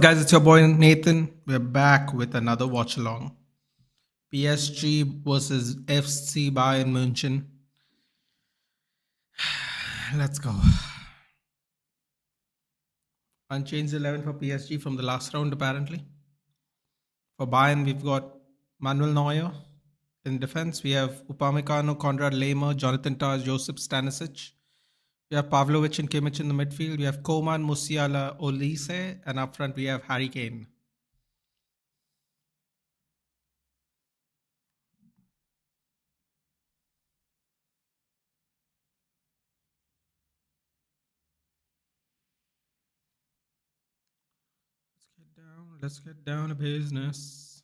guys? It's your boy Nathan. We're back with another watch along. PSG versus FC Bayern München. Let's go. Unchanged 11 for PSG from the last round, apparently. For Bayern, we've got Manuel Neuer. In defense, we have Upamecano, Konrad Lehmer, Jonathan Tah, Josip Stanisic. We have Pavlovic and Kimmich in the midfield. We have Koman, Musiala, Olise. And up front, we have Harry Kane. Let's get down to business.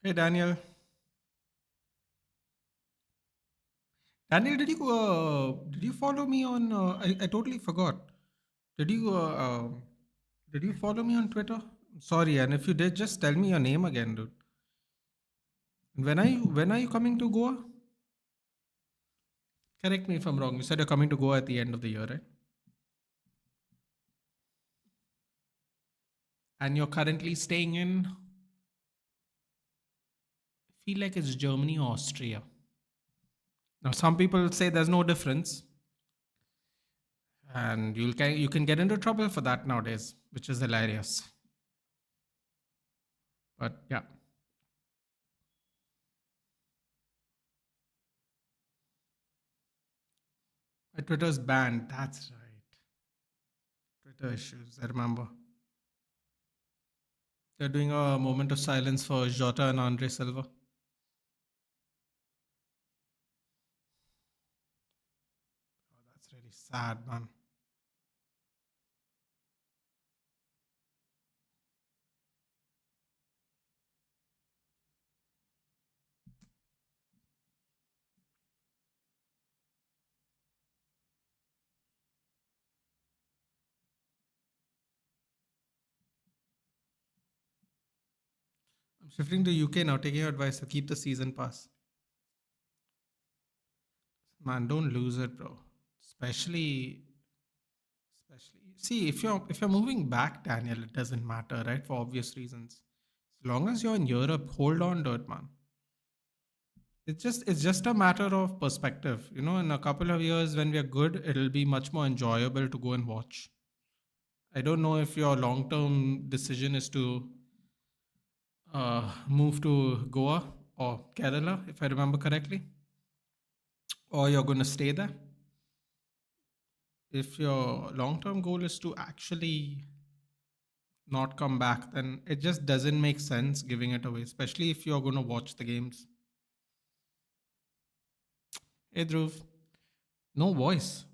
Hey, Daniel. Daniel, did you follow me on? I totally forgot. Did you uh, uh, did you follow me on Twitter? Sorry, and if you did, just tell me your name again, dude. When are you coming to Goa? Correct me if I'm wrong. You said you're coming to Goa at the end of the year, right? And you're currently staying in. I feel like it's Germany or Austria. Now, some people say there's no difference, and you can get into trouble for that nowadays, which is hilarious. But yeah, my Twitter's banned. That's right. Twitter issues. I remember. They're doing a moment of silence for Jota and Andre Silva. Oh, that's really sad, man. I'm shifting to UK now, taking your advice to keep the season pass. Man, don't lose it, bro. Especially, see, if you're moving back, Daniel, it doesn't matter, right? For obvious reasons. As long as you're in Europe, hold on to it, man. It's just a matter of perspective. In a couple of years when we are good, it'll be much more enjoyable to go and watch. I don't know if your long term decision is to move to Goa or Kerala, if I remember correctly, or you're going to stay there. If your long term goal is to actually not come back, then it just doesn't make sense giving it away, especially if you're going to watch the games. Hey, Dhruv, no voice.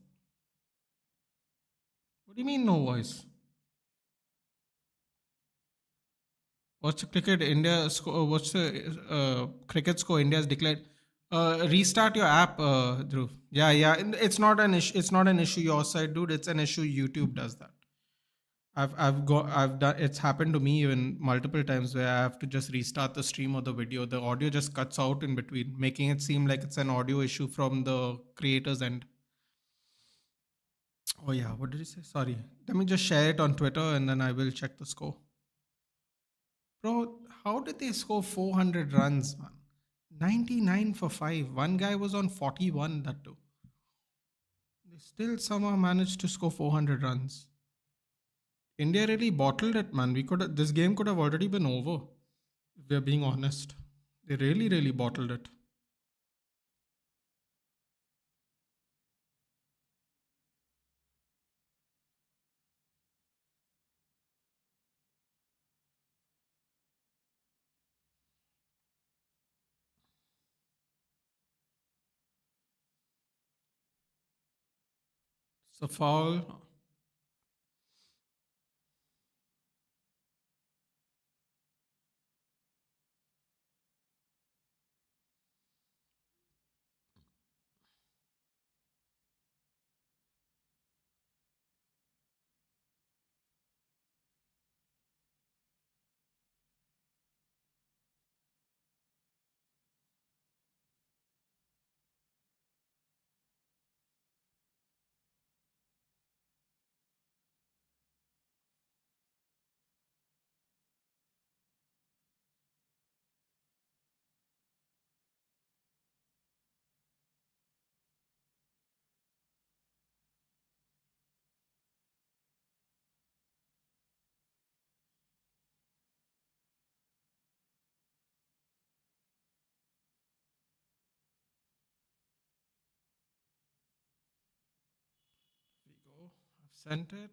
What do you mean, no voice? What's the cricket India score? What's the cricket score India's declared? Restart your app, Dhruv. Yeah, yeah. It's not an issue. It's not an issue your side, dude. It's an issue YouTube does that. I've done. It's happened to me even multiple times where I have to just restart the stream or the video. The audio just cuts out in between, making it seem like it's an audio issue from the creator's end. Oh yeah, what did you say? Sorry. Let me just share it on Twitter and then I will check the score. Bro, how did they score 400 runs, man? 99 for 5. One guy was on 41, that too. They still somehow managed to score 400 runs. India really bottled it, man. This game could have already been over, if we're being honest. They really, really bottled it. So foul. Here we go. I've sent it.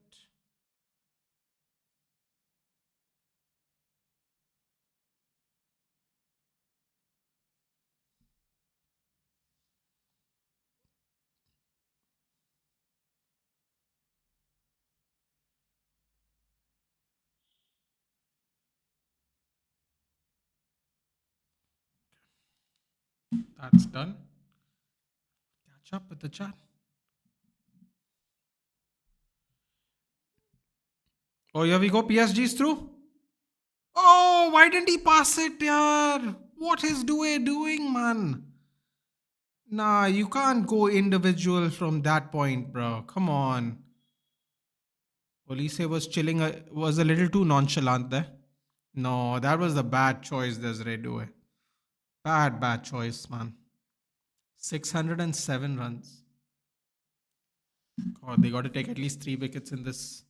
That's done. Catch up with the chat. Oh, here we go. PSG's through. Oh, why didn't he pass it, yaar? What is Due doing, man? Nah, you can't go individual from that point, bro. Come on. Olise was chilling, was a little too nonchalant there. No, that was a bad choice, Desiree Due. Bad choice, man. 607 runs. God, they got to take at least 3 wickets in this.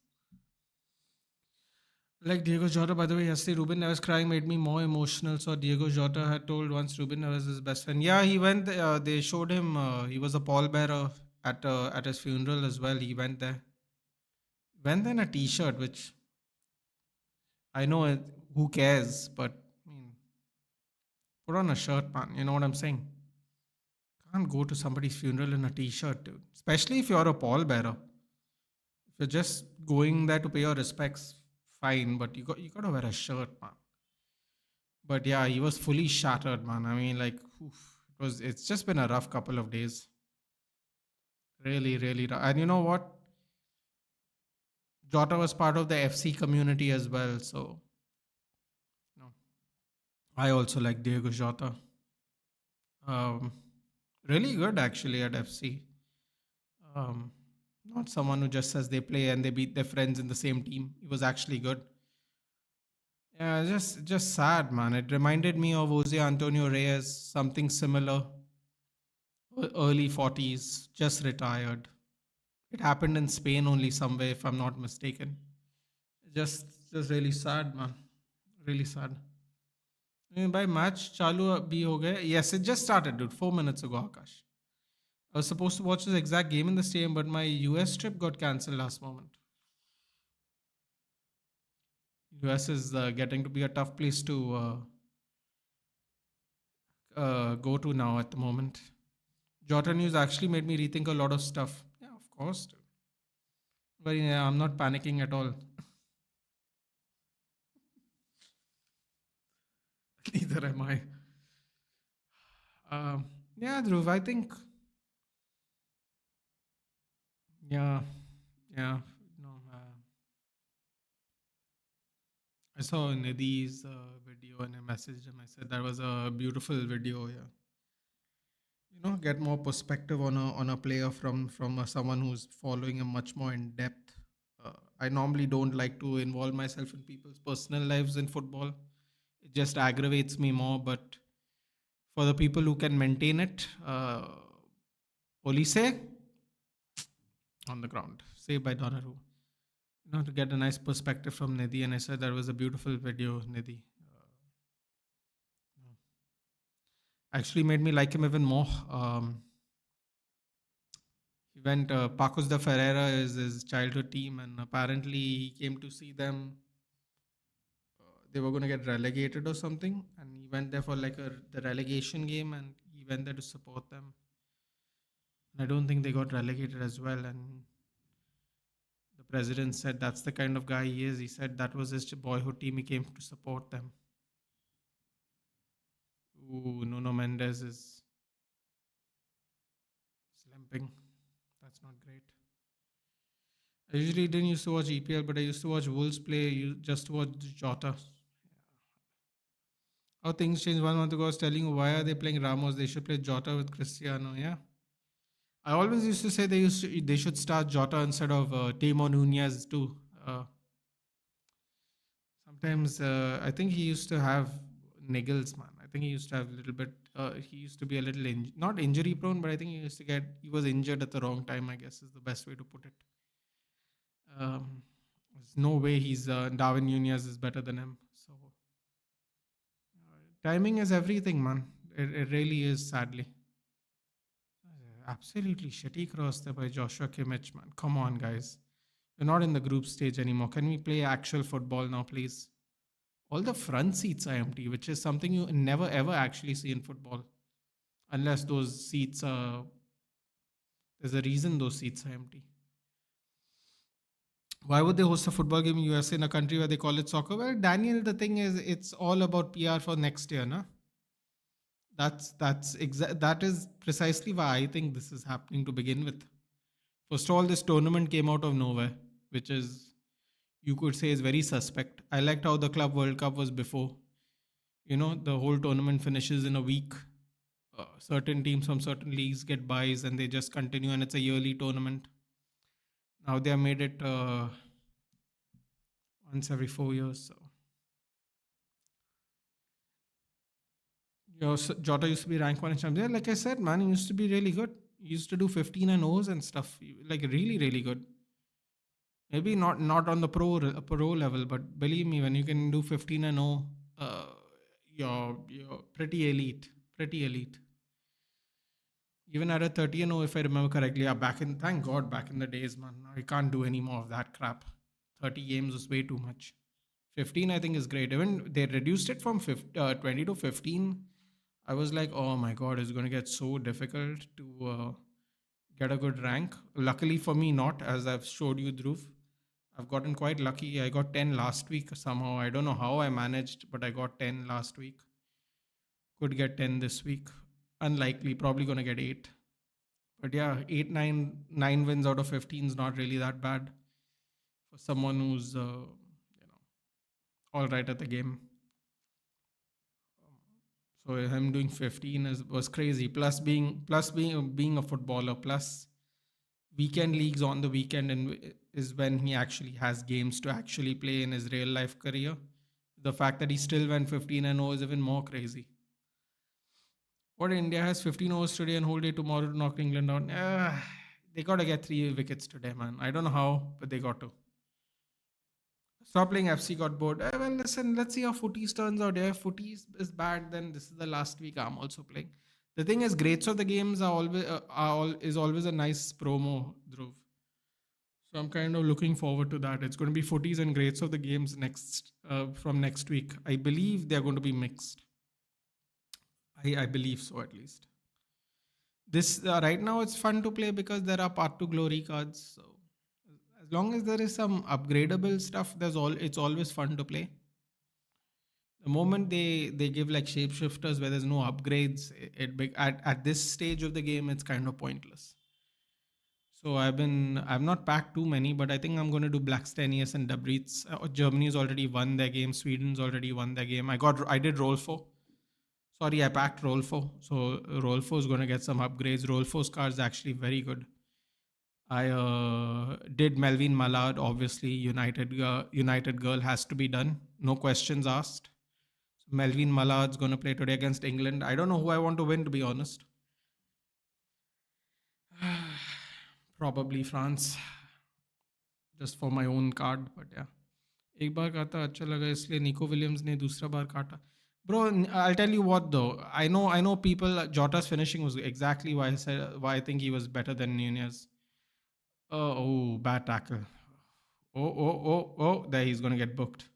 Like Diego Jota, by the way, yesterday Ruben Neves crying made me more emotional. So Diego Jota had told once Ruben Neves is his best friend. Yeah, he went. They showed him. He was a pallbearer at his funeral as well. He went there. Went there in a t-shirt, which I know who cares, but I mean, put on a shirt, man. You know what I'm saying? Can't go to somebody's funeral in a t-shirt, dude. Especially if you're a pallbearer. If you're just going there to pay your respects, fine. But you got to wear a shirt, man. But yeah, he was fully shattered, man. I mean, like, it's just been a rough couple of days. Really, really rough. And you know what? Jota was part of the FC community as well. So, you know, I also like Diego Jota. Um, really good actually at FC. Um, Not someone who just says they play and they beat their friends in the same team. He was actually good. Yeah, just sad, man. It reminded me of Jose Antonio Reyes, something similar. Early 40s, just retired. It happened in Spain only somewhere, if I'm not mistaken. Just really sad, man. Really sad. By match chalu bhi ho gaya. Yes, it just started, dude. 4 minutes ago, Akash. I was supposed to watch this exact game in the stadium, but my US trip got cancelled last moment. US is getting to be a tough place to go to now at the moment. Jota news actually made me rethink a lot of stuff. Yeah, of course. Dude. But yeah, I'm not panicking at all. Neither am I. Yeah, Dhruv, I think, yeah, yeah. No, I saw Nidhi's video and I messaged him. I said that was a beautiful video. Yeah, get more perspective on a player from someone who's following him much more in depth. I normally don't like to involve myself in people's personal lives in football. It just aggravates me more. But for the people who can maintain it, Olise on the ground, saved by Donnarumma. To get a nice perspective from Nidhi, and I said that was a beautiful video, Nidhi. Actually made me like him even more. He went, Pacos de Ferreira is his childhood team, and apparently he came to see them. They were going to get relegated or something, and he went there for like the relegation game, and he went there to support them. And I don't think they got relegated as well. And president said that's the kind of guy he is. He said that was his boyhood team. He came to support them. Ooh, Nuno Mendes is limping. That's not great. I usually didn't used to watch EPL, but I used to watch Wolves play just to watch Jota. How things changed 1 month ago. I was telling you, why are they playing Ramos? They should play Jota with Cristiano. Yeah. I always used to say they should start Jota instead of Timo Nunez too. Uh, Sometimes I think he used to have niggles, man. I think he used to have a little bit. He used to be a little not injury prone, but I think he was injured at the wrong time. I guess is the best way to put it. There's no way he's Darwin Nunez is better than him. So timing is everything, man. It really is. Sadly, absolutely shitty cross there by Joshua Kimmich, man. Come on, guys. We're not in the group stage anymore. Can we play actual football now, please? All the front seats are empty, which is something you never ever actually see in football, unless those seats are. There's a reason those seats are empty. Why would they host a football game in USA in a country where they call it soccer? Well, Daniel, the thing is, it's all about PR for next year, na? That is precisely why I think this is happening to begin with. First of all, this tournament came out of nowhere, which is you could say is very suspect. I liked how the Club World Cup was before. The whole tournament finishes in a week. Certain teams from certain leagues get buys and they just continue, and it's a yearly tournament. Now they have made it once every 4 years. So Jota used to be ranked one in champions. Yeah, like I said, man, he used to be really good. He used to do 15 and O's and stuff, like really, really good. Maybe not on the pro level, but believe me, when you can do 15 and 0, you're pretty elite, pretty elite. Even at a 30 and 0, if I remember correctly, thank God, back in the days, man, I can't do any more of that crap. 30 games was way too much. 15, I think, is great. Even they reduced it from 20 to 15. I was like, oh my God, it's going to get so difficult to get a good rank. Luckily for me, not, as I've showed you, Dhruv. I've gotten quite lucky. I got 10 last week somehow. I don't know how I managed, but I got 10 last week. Could get 10 this week. Unlikely, probably going to get 8. But yeah, 8, 9 wins out of 15 is not really that bad for someone who's all right at the game. So him doing 15 was crazy. Being a footballer, plus weekend leagues on the weekend, and is when he actually has games to actually play in his real life career. The fact that he still went 15 and 0 is even more crazy. What, India has 15 overs today and whole day tomorrow to knock England down? They got to get 3 wickets today, man. I don't know how, but they got to. Stop playing FC, got bored. Well, listen, let's see how footies turns out. If footies is bad, then this is the last week I'm also playing. The thing is, greats of the games is always a nice promo, Dhruv. So I'm kind of looking forward to that. It's going to be footies and greats of the games from next week. I believe they're going to be mixed. I believe so, at least. This right now it's fun to play because there are part 2 glory cards. So as long as there is some upgradable stuff, it's always fun to play. The moment they give like shapeshifters where there's no upgrades, at this stage of the game it's kind of pointless. So I've not packed too many, but I think I'm going to do Blackstenius and Debritz. Germany's already won their game. Sweden's already won their game. I did Rolfo. Sorry, I packed Rolfo. So Rolfo is going to get some upgrades. Rolfo's card is actually very good. I did Melvin Mallard. Obviously, United girl has to be done. No questions asked. So Melvin Mallard's going to play today against England. I don't know who I want to win, to be honest. Probably France, just for my own card. But yeah, एक बार काटा अच्छा लगा इसलिए Nico Williams ने दूसरा बार काटा. Bro, I'll tell you what though. I know people. Jota's finishing was exactly why I think he was better than Nunez. Oh, bad tackle. Oh, there he's gonna get booked.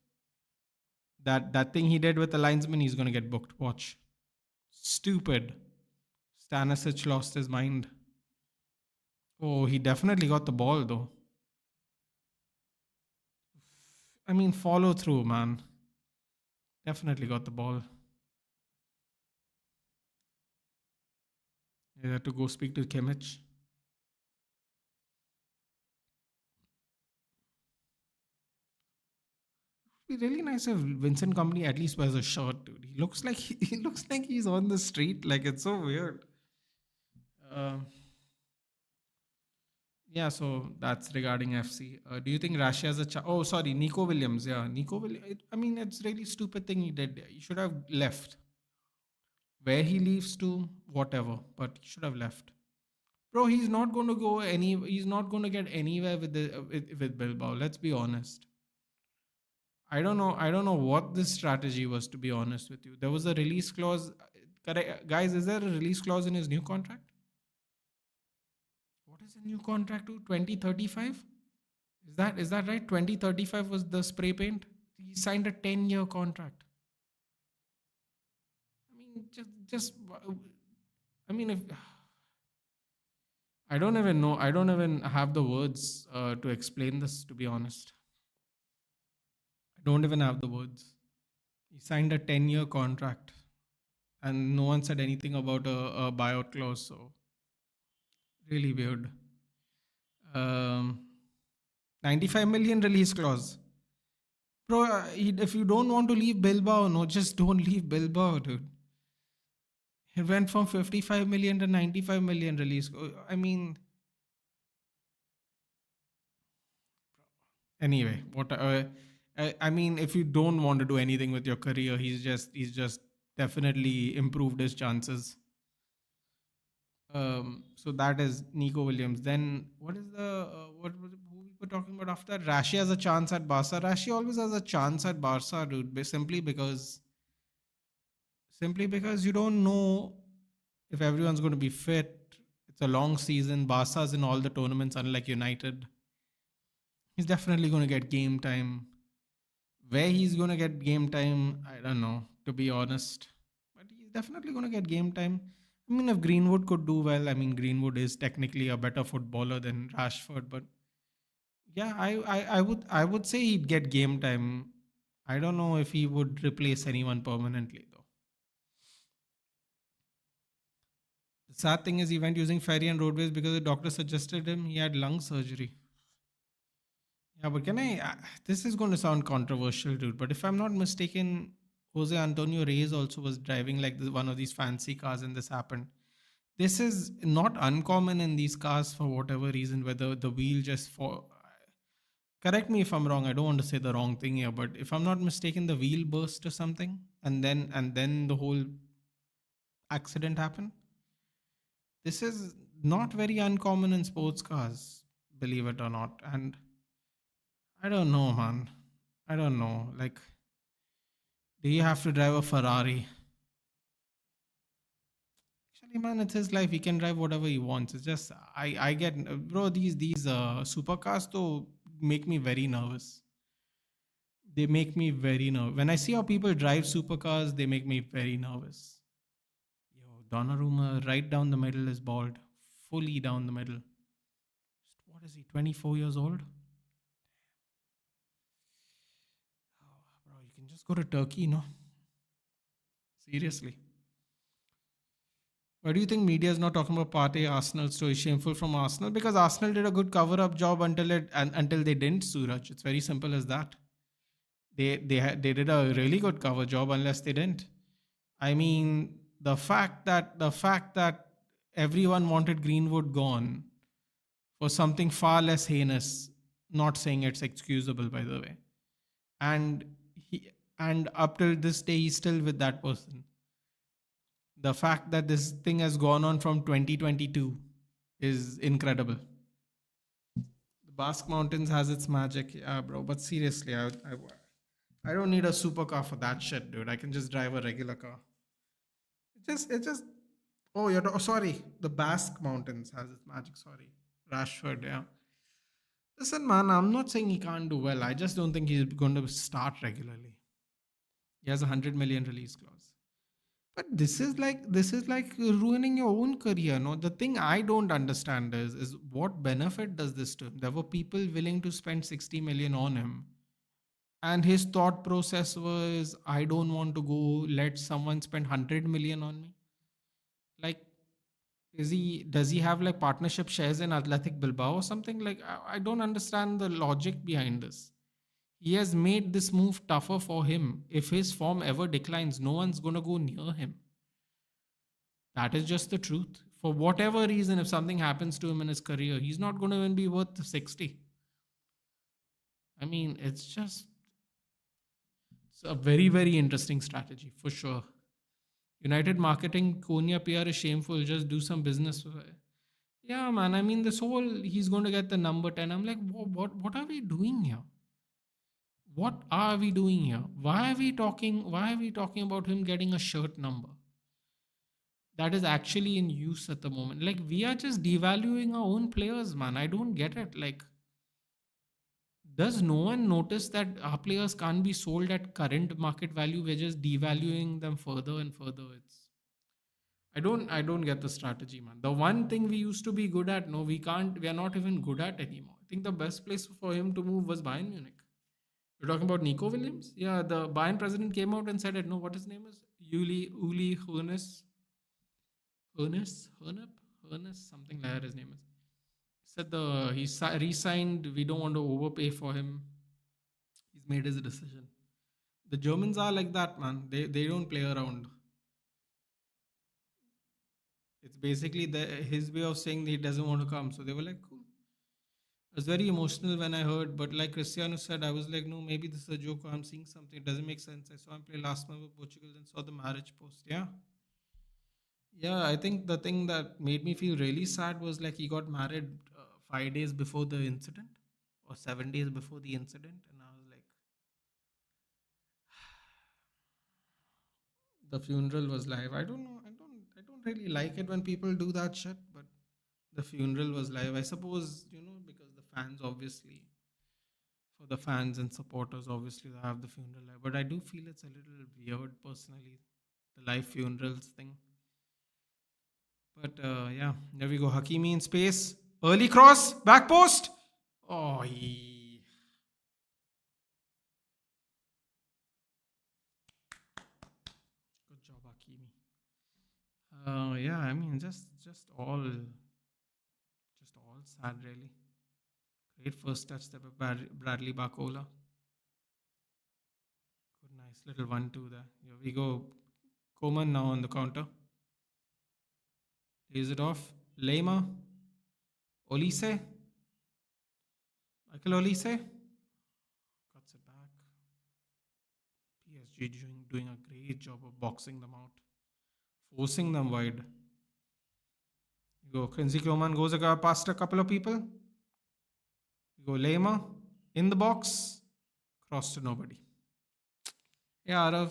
That thing he did with the linesman, he's gonna get booked. Watch. Stupid. Stanisic lost his mind. Oh, he definitely got the ball though. I mean, follow through, man. Definitely got the ball. You had to go speak to Kimmich. It'd be really nice if Vincent Company at least wears a shirt, dude. He looks like he looks like he's on the street. Like it's so weird. Um, yeah, so that's regarding FC. Do you think Russia has a Oh, sorry, Nico Williams. Yeah, Nico Williams. I mean, it's really stupid thing he did. He should have left. Where he leaves to, whatever, but he should have left. Bro, he's not going to go any. He's not going to get anywhere with with Bilbao. Let's be honest. I don't know. I don't know what this strategy was. To be honest with you, there was a release clause. Correct, guys. Is there a release clause in his new contract? What is the new contract to 2035? Is that right? 2035 was the spray paint. He signed a 10-year contract. I mean, just. I mean, if I don't even know. I don't even have the words to explain this. To be honest, I don't even have the words. He signed a 10-year contract, and no one said anything about a buyout clause. So really weird. 95 million release clause. Bro, if you don't want to leave Bilbao, no, just don't leave Bilbao, dude. It went from 55 million to 95 million release. I mean, anyway, what I mean, if you don't want to do anything with your career, he's just definitely improved his chances. So that is Nico Williams. Then what is the what was it, who we were talking about after? Rashi has a chance at Barca. Rashi always has a chance at Barca, dude. Simply because you don't know if everyone's going to be fit. It's a long season. Barca's in all the tournaments, unlike United. He's definitely going to get game time. Where he's going to get game time, I don't know, to be honest. But he's definitely going to get game time. I mean, if Greenwood could do well, I mean, Greenwood is technically a better footballer than Rashford. But yeah, I would say he'd get game time. I don't know if he would replace anyone permanently, though. The sad thing is, he went using ferry and roadways because the doctor suggested him he had lung surgery. Yeah, but can I? This is going to sound controversial, dude. But if I'm not mistaken, Jose Antonio Reyes also was driving like one of these fancy cars, and this happened. This is not uncommon in these cars for whatever reason, whether the wheel just for. Correct me if I'm wrong. I don't want to say the wrong thing here, but if I'm not mistaken, the wheel burst or something, and then the whole accident happened. This is not very uncommon in sports cars, believe it or not. And I don't know, man. I don't know. Like, do you have to drive a Ferrari? Actually, man, it's his life. He can drive whatever he wants. It's just I get bro, these supercars though make me very nervous. They make me very nervous. When I see how people drive supercars, they make me very nervous. Yo, Donnarumma right down the middle is bald, fully down the middle. What is he? 24 years old? Oh, bro, you can just go to Turkey, no? Seriously. Why do you think media is not talking about Partey Arsenal story? Shameful from Arsenal because Arsenal did a good cover up job until they didn't. Suraj, it's very simple as that. They did a really good cover job unless they didn't. I mean, the fact that everyone wanted Greenwood gone for something far less heinous. Not saying it's excusable, by the way. And he and up till this day he's still with that person. The fact that this thing has gone on from 2022 is incredible. The Basque Mountains has its magic, yeah, bro. But seriously, I don't need a supercar for that shit, dude. I can just drive a regular car. It just. Oh, sorry. The Basque Mountains has its magic. Sorry, Rashford. Yeah. Listen, man. I'm not saying he can't do well. I just don't think he's going to start regularly. He has 100 million release clause. But this is like ruining your own career. No, the thing I don't understand is what benefit does this to him? There were people willing to spend 60 million on him, And his thought process was, I don't want to go let someone spend 100 million on me. Like, does he have like partnership shares in Athletic Bilbao or something? Like, I don't understand the logic behind this. He has made this move tougher for him. If his form ever declines, no one's going to go near him. That is just the truth. For whatever reason, if something happens to him in his career, he's not going to even be worth 60. I mean, it's a very, very interesting strategy for sure. United marketing Konya PR is shameful. Just do some business with it. Yeah, man. I mean, this whole he's going to get the number 10. I'm like, what are we doing here? What are we doing here? Why are we talking about him getting a shirt number that is actually in use at the moment? Like, we are just devaluing our own players, man. I don't get it. Like, does no one notice that our players can't be sold at current market value? We're just devaluing them further and further. I don't get the strategy, man. The one thing we used to be good at, no, we are not even good at anymore. I think the best place for him to move was Bayern Munich. You're talking about Nico Williams? Yeah, the Bayern president came out and said it. No, what his name is? Uli Hoeneß. Hoeneß, something like that his name is. Said re-signed, we don't want to overpay for him. He's made his decision. The Germans are like that, man. They don't play around. It's basically his way of saying that he doesn't want to come. So they were like, cool. I was very emotional when I heard, but like Cristiano said, I was like, no, maybe this is a joke or I'm seeing something. It doesn't make sense. I saw him play last month with Portugal and saw the marriage post. Yeah. Yeah, I think the thing that made me feel really sad was like he got married 5 days before the incident or 7 days before the incident. And I was like, the funeral was live. I don't know. I don't really like it when people do that shit, but the funeral was live. I suppose, because the fans obviously, for the fans and supporters, obviously they have the funeral live. But I do feel it's a little weird personally, the live funerals thing. But yeah, there we go. Hakimi in space. Early cross, back post. Oh, good job, Hakimi. Yeah, I mean, just all sad, really. Great first touch step of Bradley Barcola. Good, nice little 1-2 there. Here we go. Coman now on the counter. Lays it off. Lema. Olise. Michael Olise. Cuts it back. PSG doing a great job of boxing them out. Forcing them wide. You go. Quincy Coman goes past a couple of people. You go. Lema. In the box. Cross to nobody. Yeah,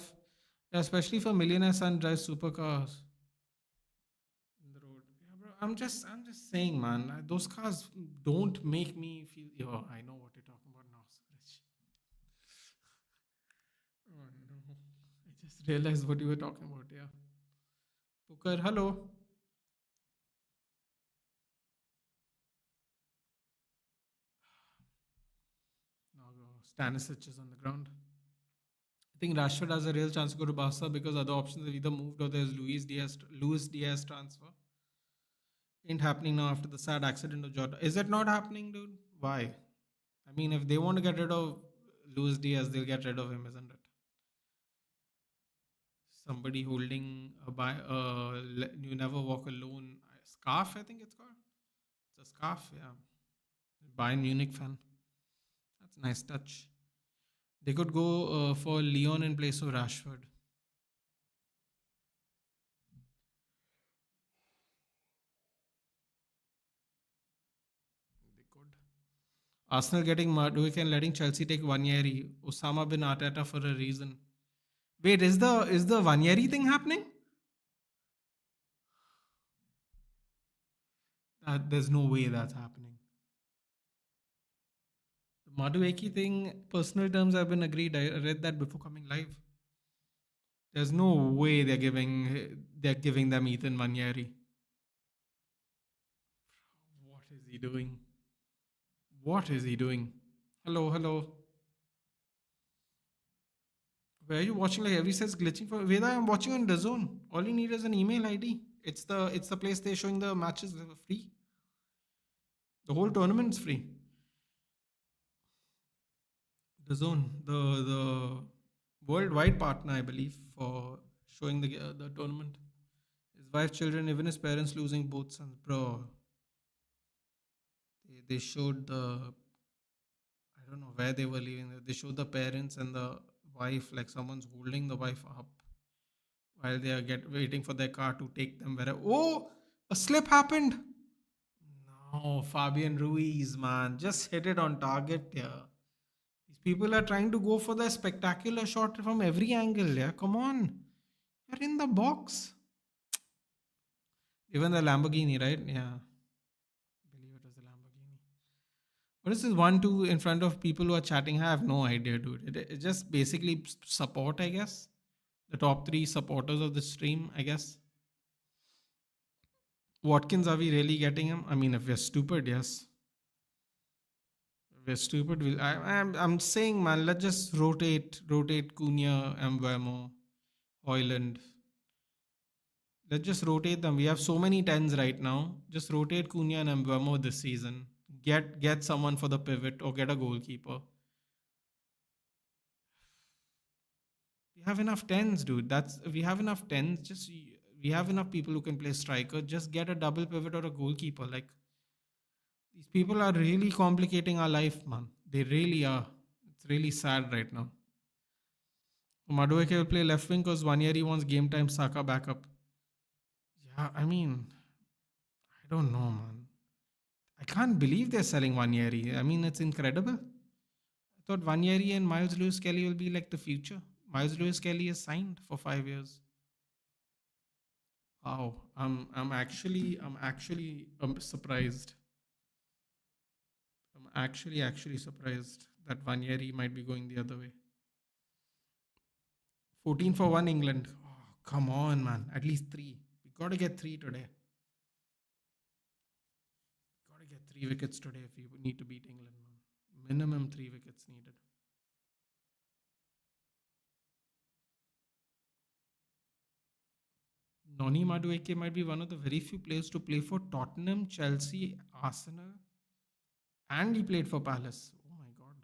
especially for millionaire son drives supercars in the road. Yeah, bro. I'm just saying, man. Those cars don't make me feel. Oh, I know what you're talking about now, Suraj. Oh no, I just realized what you were talking about. Yeah, Pukar, hello. Now Stanisic is on the ground. I think Rashford has a real chance to go to Barca because other options have either moved or there's Luis Diaz transfer. Ain't happening now after the sad accident of Jota. Is it not happening, dude? Why? I mean, if they want to get rid of Luis Diaz, they'll get rid of him, isn't it? Somebody holding You Never Walk Alone scarf, I think it's called. It's a scarf, yeah. Bayern Munich fan. That's a nice touch. They could go for Leon in place of Rashford. They could. Arsenal getting Madueke and letting Chelsea take Wanyeri. Osama bin Arteta for a reason. Wait, is the Wanyeri thing happening? There's no way that's happening. The Madueke thing, personal terms have been agreed. I read that before coming live. There's no way they're giving them Ethan Wanyeri. What is he doing? What is he doing? Hello, hello. Where are you watching? Like every says glitching for Veda. I'm watching on the zone. All you need is an email ID. It's the place they're showing the matches for free. The whole tournament's free. The zone, the worldwide partner, I believe, for showing the tournament. His wife, children, even his parents losing both sons. Bro, they showed the I don't know where they were leaving. They showed the parents and the wife like someone's holding the wife up while they are get waiting for their car to take them wherever. Oh, a slip happened. No, Fabian Ruiz, man, just hit it on target. Yeah, these people are trying to go for the spectacular shot from every angle. Yeah, come on, you're in the box. Even the Lamborghini, right? Yeah, I believe it was the Lamborghini. What is this 1-2 in front of people who are chatting? I have no idea, dude. It just basically support, I guess. The top three supporters of the stream, I guess. Watkins, are we really getting him? I mean, if we're stupid, yes. If we're stupid. I'm saying, man, let's just rotate Cunha, Mbeumo, Hoyland. Let's just rotate them. We have so many tens right now. Just rotate Cunha and Mbeumo this season. Get someone for the pivot or get a goalkeeper. We have enough tens, dude. That's we have enough tens. We have enough people who can play striker. Just get a double pivot or a goalkeeper. Like these people are really complicating our life, man. They really are. It's really sad right now. Madueke will play left wing because one year he wants game time Saka backup. Yeah, I mean, I don't know, man. I can't believe they're selling One-Year. I mean, it's incredible. I thought One-Year and Miles Lewis Kelly will be like the future. Miles Lewis Kelly is signed for 5 years. Wow, I'm actually surprised. I'm actually surprised that One-Year might be going the other way. 14 for one England. Oh, come on, man. At least three. We got to get three today. Got to get 3 wickets today if we need to beat England, man. Minimum 3 wickets needed. Noni Madueke might be one of the very few players to play for Tottenham, Chelsea, Arsenal, and he played for Palace. Oh my god.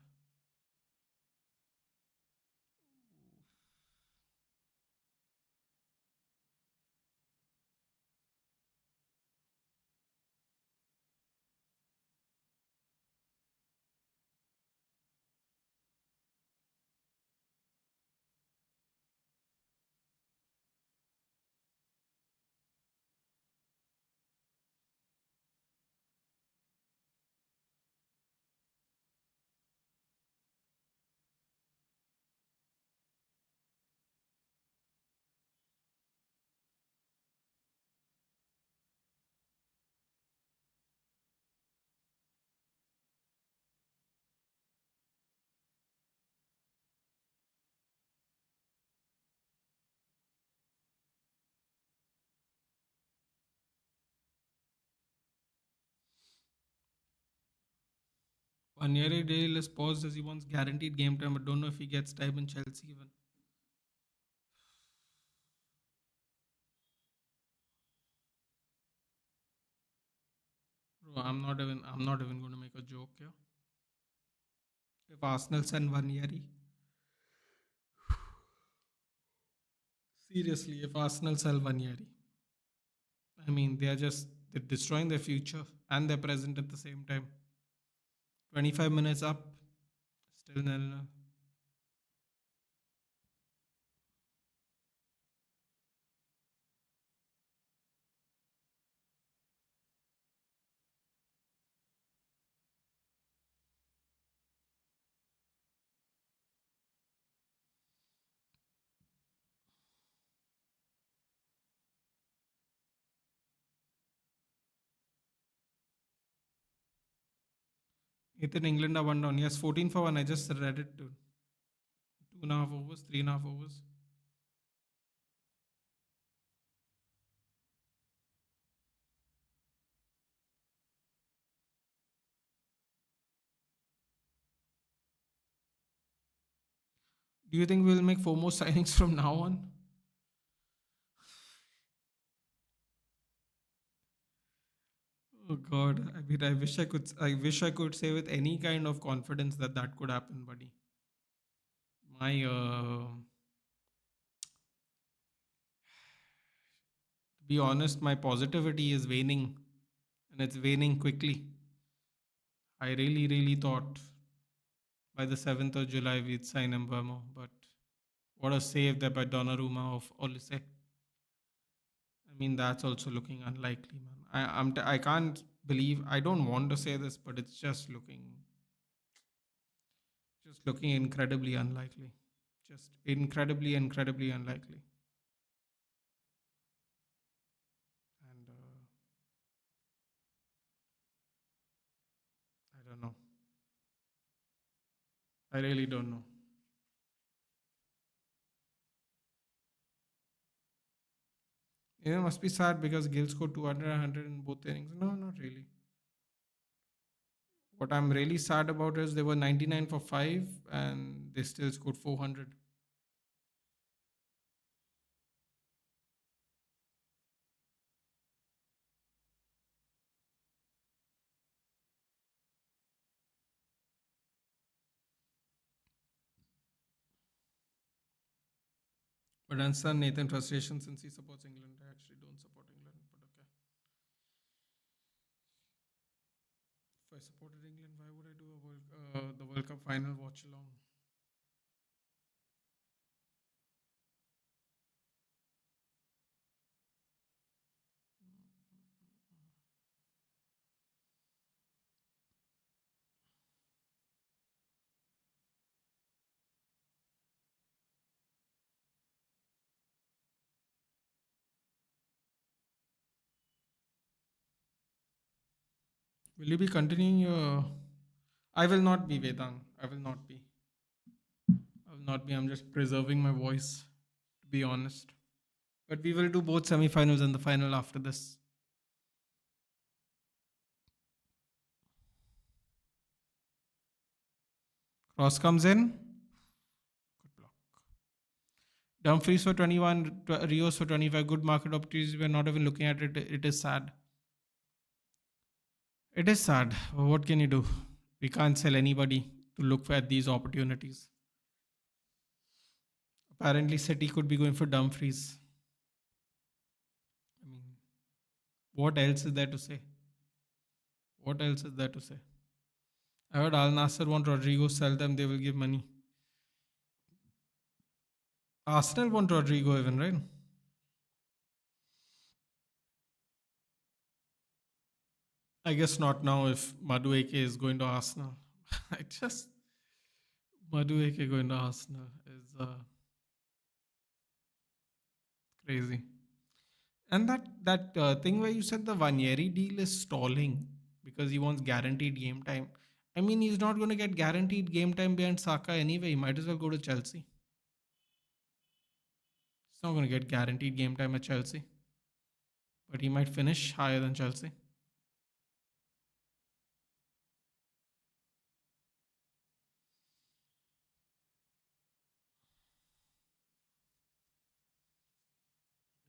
Ranieri Dale is paused as he wants guaranteed game time, but don't know if he gets time in Chelsea even. Bro, I'm not even going to make a joke here. If Arsenal send Ranieri, seriously, if Arsenal sell Ranieri, I mean they're destroying their future and their present at the same time. 25 minutes up, still nil. Ethan England are one down. Yes, 14 for one. I just read it to 2.5 overs, 3.5 overs. Do you think we'll make four more signings from now on? Oh God! I mean, I wish I could say with any kind of confidence that that could happen, buddy. My, to be honest, my positivity is waning, and it's waning quickly. I really, really thought by the 7th of July we'd sign Mbamo, but what a save there by Donnarumma of Olise. I mean, that's also looking unlikely, man. I can't believe. I don't want to say this, but it's just looking incredibly unlikely. Just incredibly, incredibly unlikely. And I don't know. I really don't know. It must be sad because Gill scored 200, 100 in both innings. No, not really. What I'm really sad about is they were 99 for 5 and they still scored 400. But I understand Nathan's frustration since he supports England. I actually don't support England, but okay. If I supported England, why would I do the World Cup final watch along? Will you be continuing your? I will not be Vedang. I will not be. I will not be. I'm just preserving my voice, to be honest. But we will do both semi-finals and the final after this. Cross comes in. Good block. Dumfries for 21, Rios for 25. Good market opportunities. We're not even looking at it. It is sad. It is sad. What can you do? We can't sell anybody to look at these opportunities. Apparently, City could be going for Dumfries. I mean, what else is there to say? What else is there to say? I heard Al Nasser want Rodrigo, sell them, they will give money. Arsenal want Rodrigo even, right? I guess not now if Madueke is going to Arsenal. I just Madueke going to Arsenal is crazy. And that thing where you said the Vanieri deal is stalling because he wants guaranteed game time. I mean, he's not going to get guaranteed game time behind Saka anyway. He might as well go to Chelsea. He's not going to get guaranteed game time at Chelsea, but he might finish higher than Chelsea.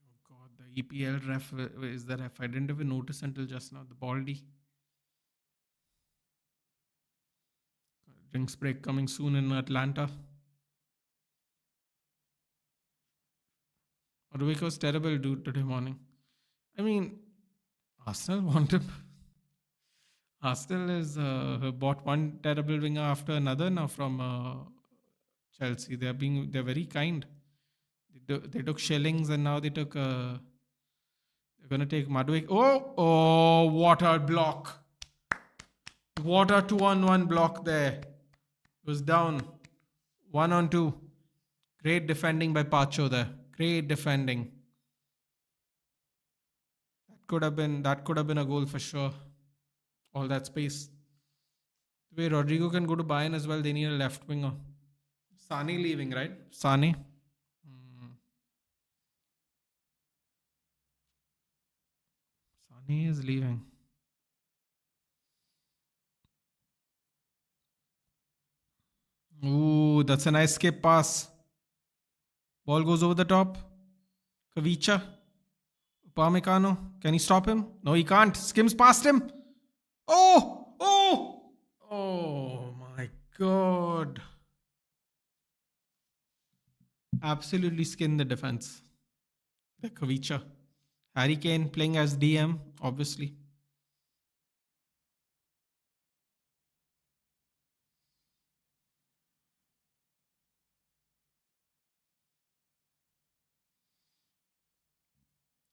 Oh God, the EPL ref is the ref. I didn't even notice until just now. The Baldy drinks break coming soon in Atlanta. Madueke was terrible dude today morning. I mean, Arsenal want him. Arsenal is bought one terrible winger after another now from Chelsea. They're very kind. They took Shillings and now they're gonna take Madueke. Oh, what a block! What a 2-on-1 block there. It was down 1-on-2. Great defending by Pacho there. Great defending. That could have been a goal for sure. All that space. The way Rodrigo can go to Bayern as well, they need a left winger. Sane leaving, right? Sane. Hmm. Sane is leaving. Ooh, that's a nice skip pass. Ball goes over the top. Kavicha. Upamecano. Can he stop him? No, he can't. Skims past him. Oh! Oh! Oh my god. Absolutely skinned the defense. The Kavicha. Harry Kane playing as DM, obviously.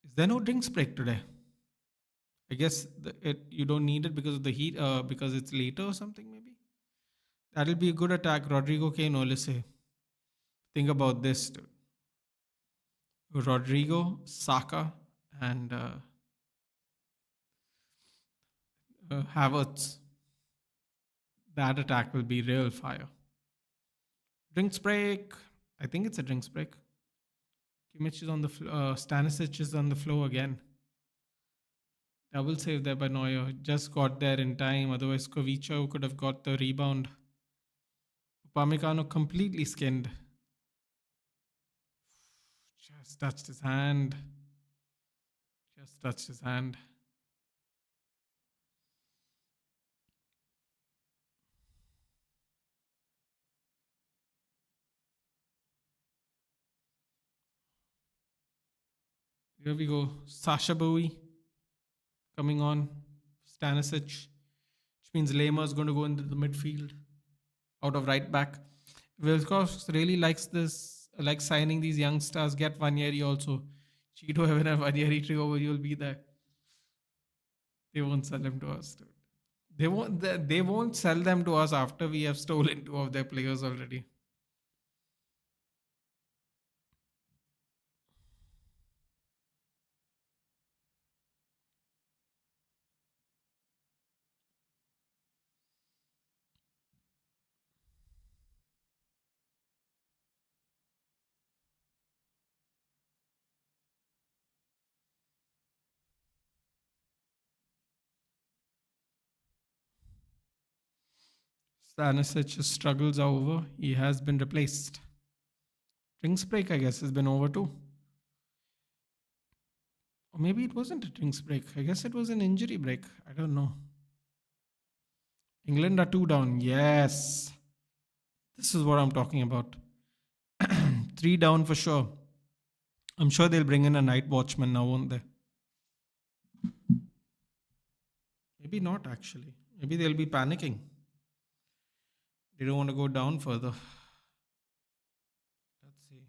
Is there no drinks break today? I guess you don't need it because of the heat, because it's later or something, maybe? That'll be a good attack. Rodrigo Kane, Olise. Think about this, dude. Rodrigo, Saka, and Havertz. That attack will be real fire. Drinks break. I think it's a drinks break. Kimmich is on the Stanisic is on the floor again. Double save there by Neuer. Just got there in time. Otherwise, Kovicha could have got the rebound. Upamecano completely skinned. Just touched his hand. Just touched his hand. Here we go. Sasha Bowie coming on. Stanisic. Which means Lema is going to go into the midfield. Out of right back. Wilcox really likes this, like signing these young stars. Get Vanieri also. Cheeto Heaven and Vanieri trio, you'll be there. They won't sell him to us, dude. They won't sell them to us after we have stolen two of their players already. Stanisic struggles are over. He has been replaced. Drinks break, I guess, has been over too. Or maybe it wasn't a drinks break. I guess it was an injury break. I don't know. England are two down. Yes. This is what I'm talking about. Three down for sure. I'm sure they'll bring in a night watchman now, won't they? Maybe not, actually. Maybe they'll be panicking. They don't want to go down further. Let's see.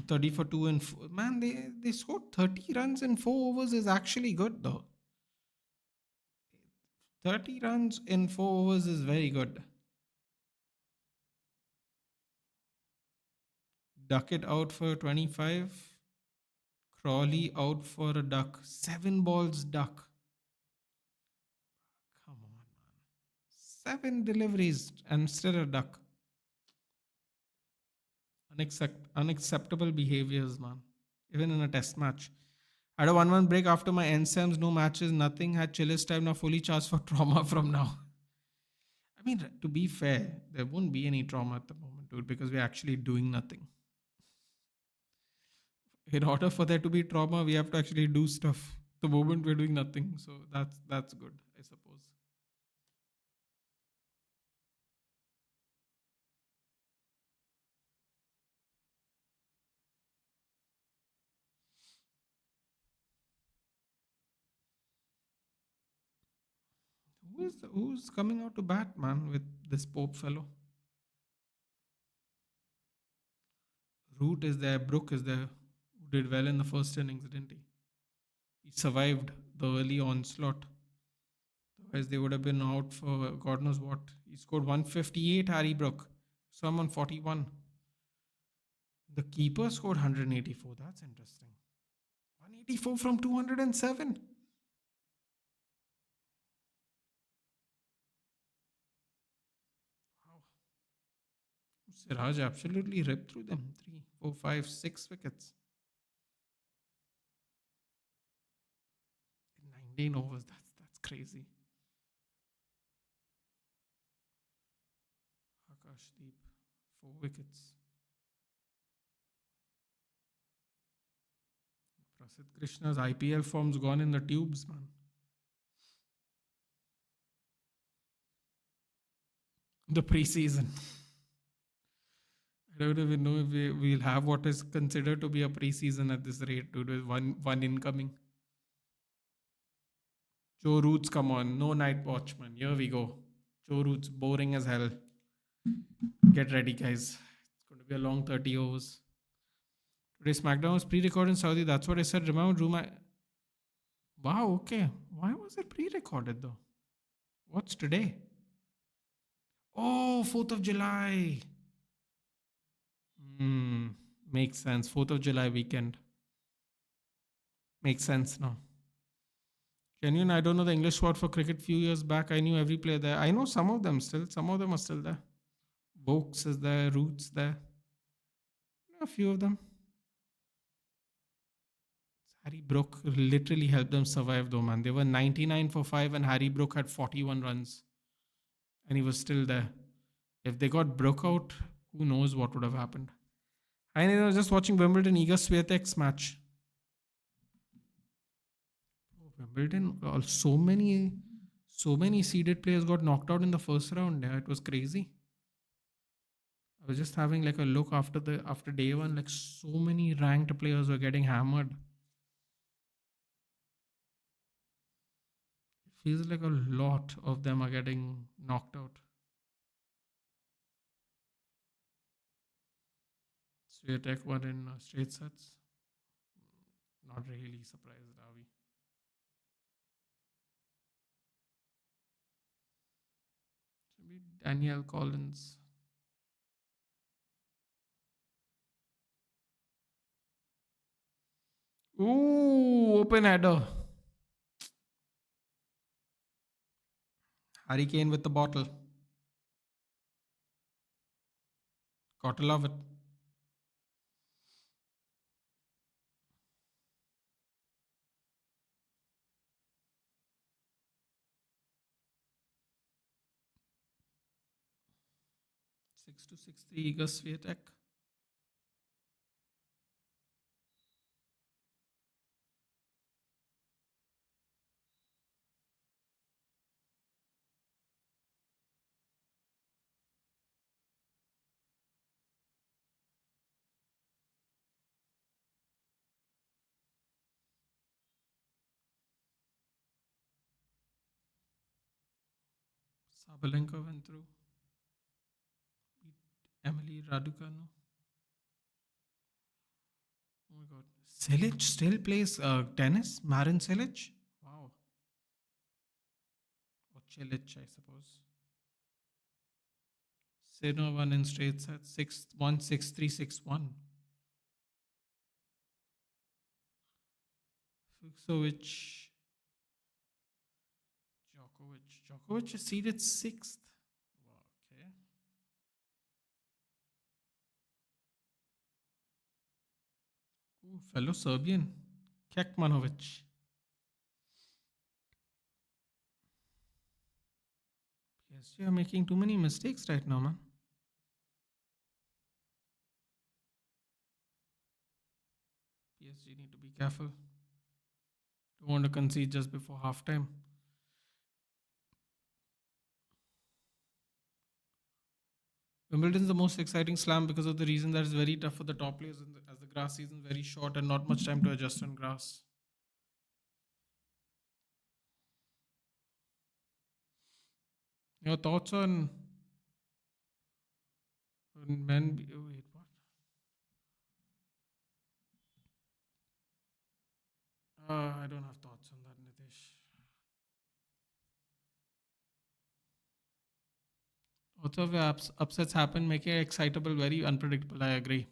30 for 2 and 4. Man, they scored 30 runs in 4 overs is actually good, though. 30 runs in 4 overs is very good. Duckett out for 25. Crawley out for a duck. 7 balls duck. Come on, man. 7 deliveries and still a duck. Unacceptable behaviors, man. Even in a test match. I had a 1-1 break after my NSAMs, no matches, nothing. Had chillest time, now fully charged for trauma from now. I mean, to be fair, there won't be any trauma at the moment, dude, because we're actually doing nothing. In order for there to be trauma, we have to actually do stuff. The moment we're doing nothing, so that's good, I suppose. Who's coming out to bat, man, with this Pope fellow? Root is there, Brook is there, who did well in the first innings, didn't he? He survived the early onslaught. Otherwise, they would have been out for God knows what. He scored 158, Harry Brook. Some on 41. The keeper scored 184. That's interesting. 184 from 207. Wow. Siraj absolutely ripped through them. 3, 4, 5, 6 wickets. In 19 overs. That's crazy. Akashdeep, 4 wickets. Sid Krishna's IPL form's gone in the tubes, man. The preseason. I don't even know if we'll have what is considered to be a preseason at this rate, dude, with one incoming. Joe Roots, come on. No night watchman. Here we go. Joe Roots, boring as hell. Get ready, guys. It's going to be a long 30 overs. Today SmackDown was pre-recorded in Saudi. That's what I said. Remember, Wow, okay. Why was it pre-recorded though? What's today? Oh, 4th of July. Hmm. Makes sense. 4th of July weekend. Makes sense now. Genuine, I don't know the English word for cricket. Few years back, I knew every player there. I know some of them still. Some of them are still there. Vokes is there. Roots there. A few of them. Harry Brook literally helped them survive though, man. They were 99 for 5 and Harry Brook had 41 runs. And he was still there. If they got Brook out, who knows what would have happened. I was just watching Wimbledon Iga Swiatek's match. Wimbledon, so many seeded players got knocked out in the first round. Yeah, it was crazy. I was just having like a look after day one, like so many ranked players were getting hammered. It feels like a lot of them are getting knocked out. Swiatek won in straight sets. Not really surprised, are we? Maybe Danielle Collins. Ooh, open header. Harry Kane with the bottle. Gotta love it. Six to 6-3 Iga Swiatek. Sabalenka went through. Beat Emily Raducanu. Oh my god. Silic still plays tennis? Marin Silic? Wow. Or Cilic, I suppose. Sinner won in straight sets. 6-1, 6-3, 6-1. Fuxovic. Djokovic. Djokovic is seeded 6th. Wow, okay. Ooh, fellow Serbian. Kekmanovic. PSG are making too many mistakes right now, man. PSG need to be careful. Don't want to concede just before halftime. Wimbledon's the most exciting slam because of the reason that it's very tough for the top players as the grass season is very short and not much time to adjust on grass. Your thoughts on men? Wait, what? I don't have thoughts on that, Nitish. Lots of upsets happen, making it excitable, very unpredictable. I agree.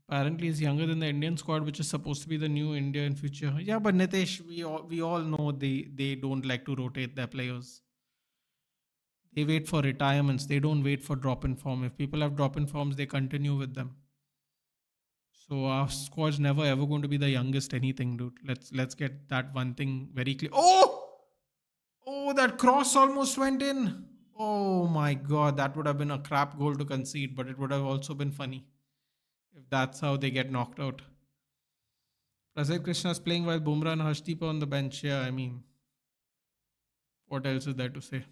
Apparently, he's younger than the Indian squad, which is supposed to be the new India in future. Yeah, but Nitish, we all know they don't like to rotate their players. They wait for retirements. They don't wait for drop in form. If people have drop in forms, they continue with them. So our squad's never ever going to be the youngest anything, dude. Let's get that one thing very clear. Oh, that cross almost went in. Oh my god, that would have been a crap goal to concede, but it would have also been funny if that's how they get knocked out. Prasid Krishna's playing while Bumrah and Harshdeep are on the bench. Yeah, I mean, what else is there to say?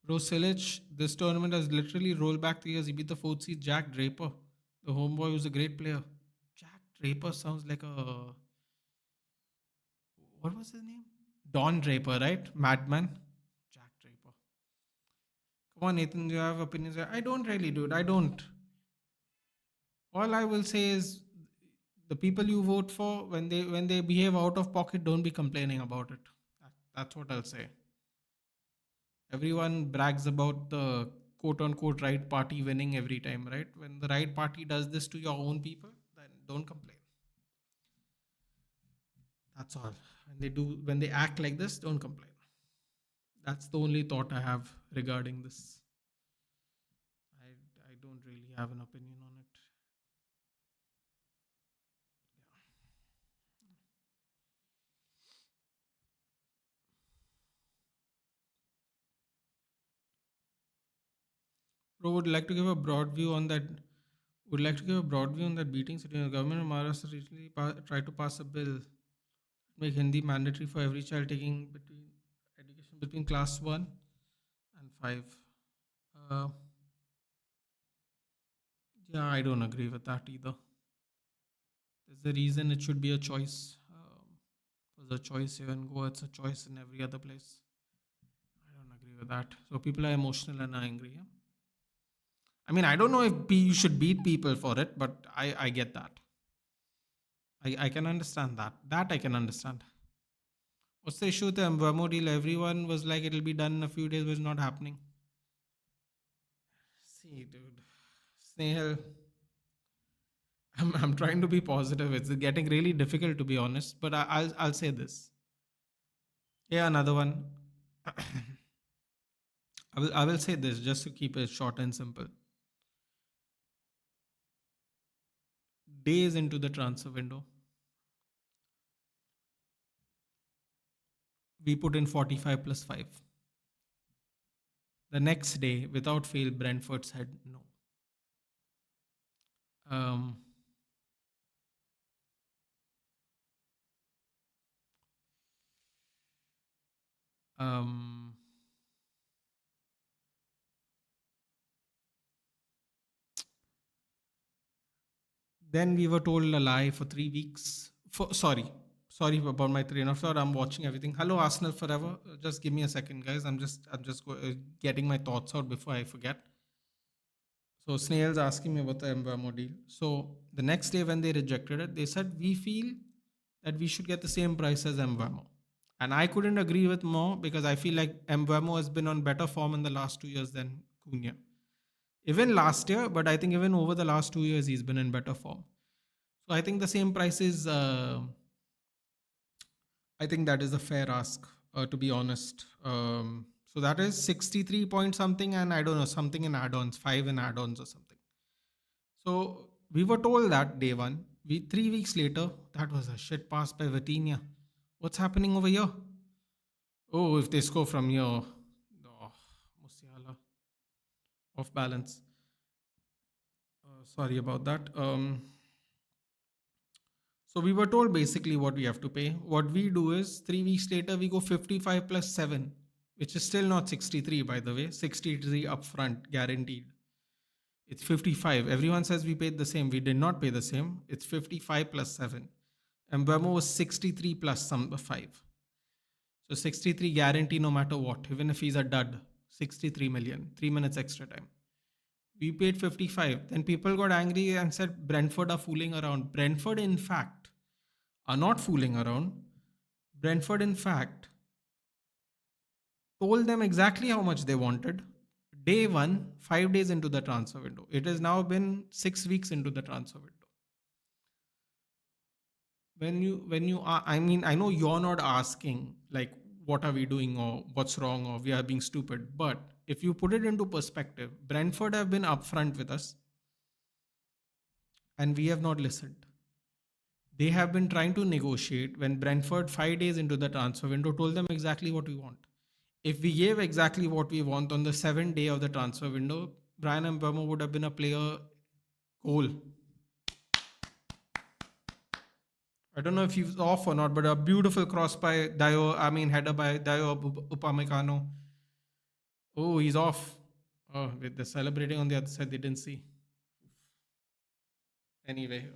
Bro, Silic, this tournament has literally rolled back 3 years. He beat the fourth seed Jack Draper. The homeboy was a great player. Jack Draper sounds like a. What was his name? Don Draper, right? Madman. Jack Draper. Come on, Nathan, you have opinions? I don't really, dude. I don't. All I will say is the people you vote for, when they behave out of pocket, don't be complaining about it. That's what I'll say. Everyone brags about the quote unquote right party winning every time, right? When the right party does this to your own people, then don't complain. That's all. When they act like this, don't complain. That's the only thought I have regarding this. I don't really have an opinion on it. Bro, would like to give a broad view on that. Would like to give a broad view on that beating city. The government of Maharashtra recently tried to pass a bill to make Hindi mandatory for every child taking between education between class 1 and 5. Uh, yeah, I don't agree with that either. There's a reason it should be a choice. It was a choice here in Goa, it's a choice in every other place. I don't agree with that. So people are emotional and angry. Yeah? I mean, I don't know if you should beat people for it, but I get that. I can understand that. That I can understand. What's the issue with the Mbamo deal? Everyone was like, it'll be done in a few days, but it's not happening. See, dude. Snehal, I'm trying to be positive. It's getting really difficult to be honest, but I'll say this. Yeah, another one. I will say this just to keep it short and simple. Days into the transfer window, we put in 45 plus 5. The next day, without fail, Brentford said no. Um, um, then we were told a lie for 3 weeks. Sorry about my train of thought. I'm watching everything. Hello, Arsenal forever. Just give me a second, guys. I'm just getting my thoughts out before I forget. So Snail's asking me about the Mbamo deal. So the next day when they rejected it, they said we feel that we should get the same price as Mbamo. And I couldn't agree with more because I feel like Mbamo has been on better form in the last 2 years than Cunha. Even last year, but I think even over the last 2 years, he's been in better form. So I think the same price is, I think that is a fair ask, to be honest. So that is 63 point something, and I don't know, something in add ons, 5 in add ons or something. So we were told that day one. 3 weeks later, that was a shit pass by Vitinha. What's happening over here? Oh, if they score from here, oh, Musiala, off balance. Sorry about that. So we were told basically what we have to pay. What we do is 3 weeks later we go 55 plus 7, which is still not 63 by the way. 63 upfront guaranteed. It's 55. Everyone says we paid the same. We did not pay the same. It's 55 plus 7. And Mbemo was 63 plus some 5. So 63 guarantee no matter what, even if he's a dud. 63 million, 3 minutes extra time. We paid 55. Then people got angry and said Brentford are fooling around. Brentford, in fact, are not fooling around. Brentford, in fact, told them exactly how much they wanted. Day one, 5 days into the transfer window. It has now been 6 weeks into the transfer window. When you are, I mean, I know you're not asking like what are we doing or what's wrong or we are being stupid, but if you put it into perspective, Brentford have been upfront with us and we have not listened. They have been trying to negotiate when Brentford 5 days into the transfer window told them exactly what we want. If we gave exactly what we want on the 7th day of the transfer window, Brian Mbeumo would have been a player Goal. I don't know if he's off or not, but a beautiful cross by Dio. I mean, header by Dio Upamecano. Oh, he's off. Oh, with the celebrating on the other side, they didn't see. Anyway,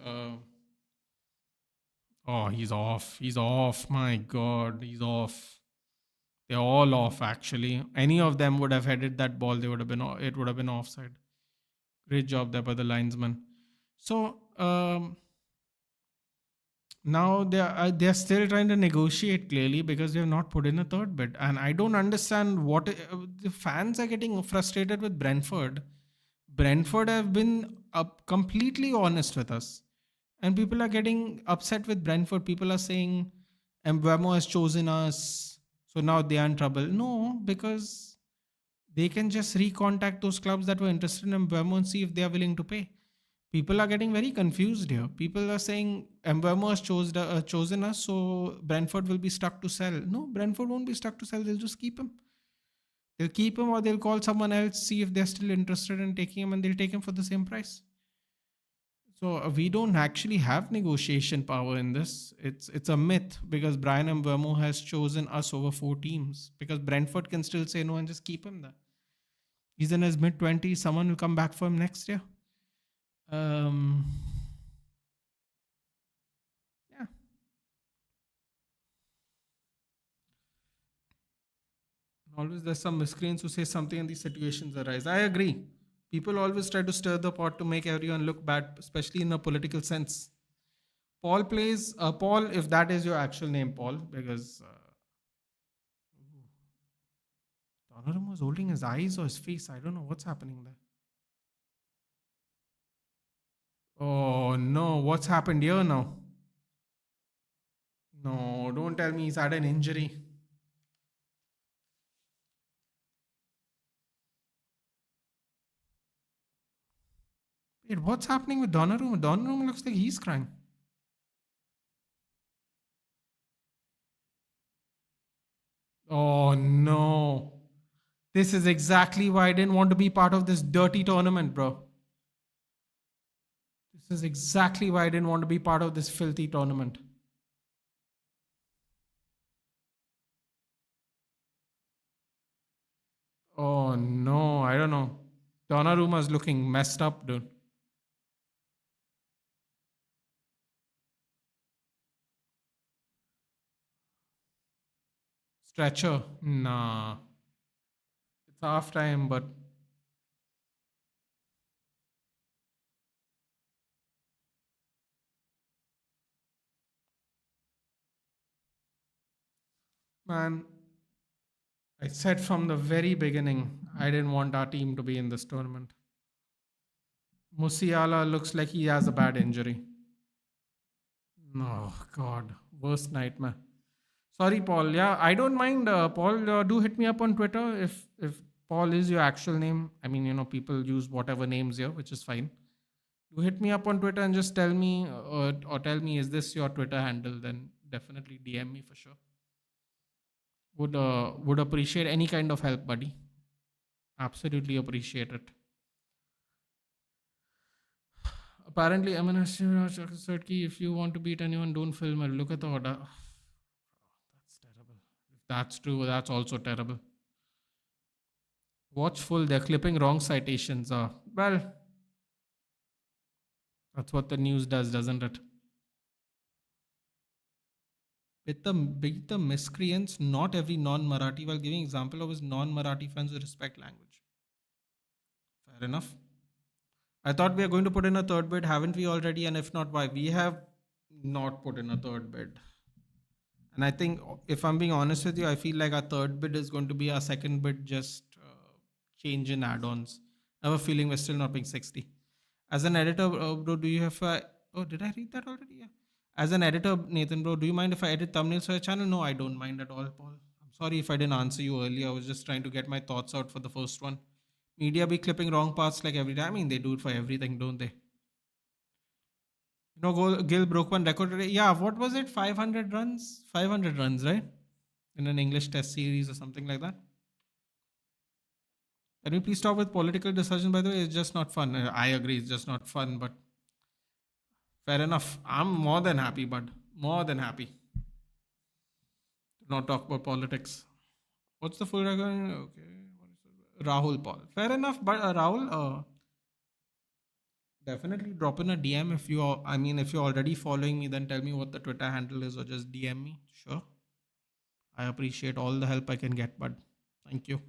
oh, he's off. He's off. My God, he's off. They're all off. Actually, any of them would have headed that ball. They would have been. It would have been offside. Great job there by the linesman. So now they're still trying to negotiate clearly because they have not put in a third bid, and I don't understand what the fans are getting frustrated with Brentford. Brentford have been completely honest with us, and people are getting upset with Brentford. People are saying Mbemo has chosen us, so now they are in trouble. No, because they can just recontact those clubs that were interested in Mbemo and see if they are willing to pay. People are getting very confused here. People are saying Mbemo has chosen us, so Brentford will be stuck to sell. No, Brentford won't be stuck to sell. They'll just keep him. They'll keep him, or they'll call someone else, see if they're still interested in taking him, and they'll take him for the same price. So we don't actually have negotiation power in this. It's a myth because Brian Mbemo has chosen us over four teams. Because Brentford can still say no and just keep him there. He's in his mid-20s. Someone will come back for him next year. Um, yeah. Always there's some miscreants who say something and these situations arise. I agree. People always try to stir the pot to make everyone look bad, especially in a political sense. Paul, if that is your actual name, Paul, because Donnarumma was holding his eyes or his face. I don't know what's happening there. Oh no, what's happened here now? No, don't tell me he's had an injury. Wait, what's happening with Donnarumma? Donnarumma looks like he's crying. Oh no. This is exactly why I didn't want to be part of this dirty tournament, bro. This is exactly why I didn't want to be part of this filthy tournament. Oh no, I don't know. Donnarumma's looking messed up, dude. Stretcher? Nah. It's half time, but man, I said from the very beginning I didn't want our team to be in this tournament. Musiala looks like he has a bad injury. Oh God, worst nightmare. Sorry, Paul. Yeah, I don't mind. Paul, do hit me up on Twitter if Paul is your actual name. I mean, people use whatever names here, which is fine. Do hit me up on Twitter and just tell me or tell me, is this your Twitter handle? Then definitely DM me for sure. Would appreciate any kind of help, buddy. Absolutely appreciate it. Apparently, I'm gonna say if you want to beat anyone, don't film it. Look at the order. That's terrible. If that's true, that's also terrible. Watch full. They're clipping wrong citations. Well, that's what the news does, doesn't it? With the miscreants, not every non-Marathi, while giving example of his non-Marathi fans who respect language. Fair enough. I thought we are going to put in a third bid, haven't we already? And if not, why? We have not put in a third bid. And I think, if I'm being honest with you, I feel like our third bid is going to be our second bid, just change in add-ons. I have a feeling we're still not being 60. As an editor, bro, do you have oh, did I read that already? Yeah. As an editor, Nathan, bro, do you mind if I edit thumbnails for your channel? No, I don't mind at all, Paul. I'm sorry if I didn't answer you earlier. I was just trying to get my thoughts out for the first one. Media be clipping wrong parts like every time. I mean, they do it for everything, don't they? Gil broke one record today. Yeah, what was it? 500 runs? 500 runs, right? In an English test series or something like that. Can we please stop with political discussion? By the way, it's just not fun. I agree, it's just not fun. But fair enough. I'm more than happy, bud. More than happy to not talk about politics. What's the full record? Okay. What is it? Rahul Paul. Fair enough, but Rahul, definitely drop in a DM if you are, I mean, if you're already following me, then tell me what the Twitter handle is or just DM me. Sure. I appreciate all the help I can get, bud. Thank you.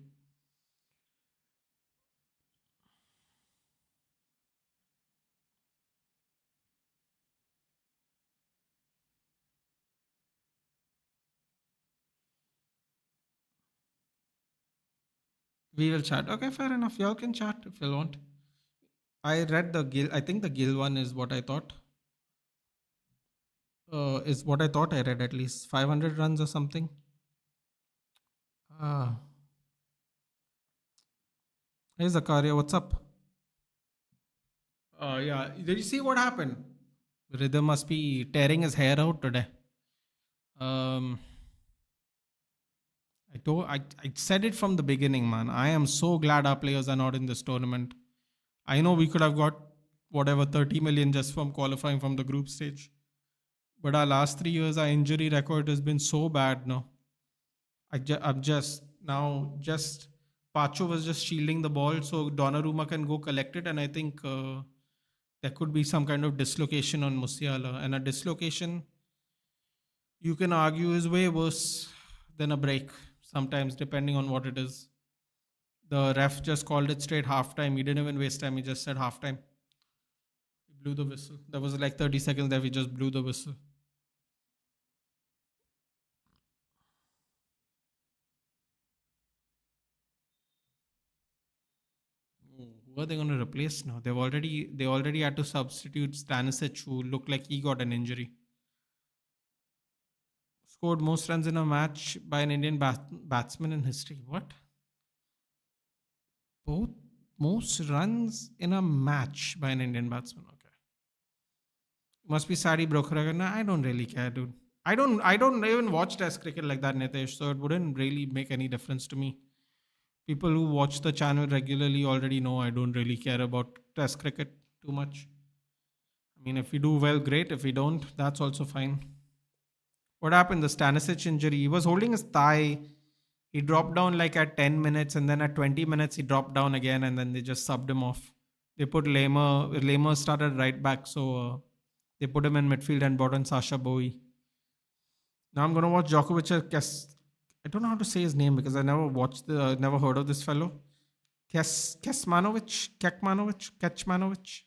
We will chat. Okay, fair enough. Y'all can chat if you want. I read the Gill. I think the Gill one is what I thought. Is what I thought I read at least 500 runs or something. Ah, hey Zakaria, what's up? Yeah. Did you see what happened? Rhythm must be tearing his hair out today. Um, I said it from the beginning, man. I am so glad our players are not in this tournament. I know we could have got whatever 30 million just from qualifying from the group stage. But our last 3 years, our injury record has been so bad now. I'm just now just Pacho was just shielding the ball so Donnarumma can go collect it, and I think there could be some kind of dislocation on Musiala, and a dislocation you can argue is way worse than a break sometimes, depending on what it is. The ref just called it straight halftime. He didn't even waste time. He just said halftime. He blew the whistle. There was like 30 seconds there. He just blew the whistle. Who are they going to replace now? They already had to substitute Stanisic, who looked like he got an injury. Scored most runs in a match by an Indian batsman in history. What? Both most runs in a match by an Indian batsman. Okay. Must be Sadi Brokharagan. I don't really care, dude. I don't even watch Test cricket like that, Nitesh. So it wouldn't really make any difference to me. People who watch the channel regularly already know I don't really care about Test cricket too much. I mean, if we do well, great. If we don't, that's also fine. What happened? The Stanisic injury. He was holding his thigh. He dropped down like at 10 minutes, and then at 20 minutes he dropped down again, and then they just subbed him off. They put Lamer. Lamer started right back, so they put him in midfield and brought in Sasha Bowie. Now I'm gonna watch Djokovic. I don't know how to say his name because I never heard of this fellow. Kecmanovic,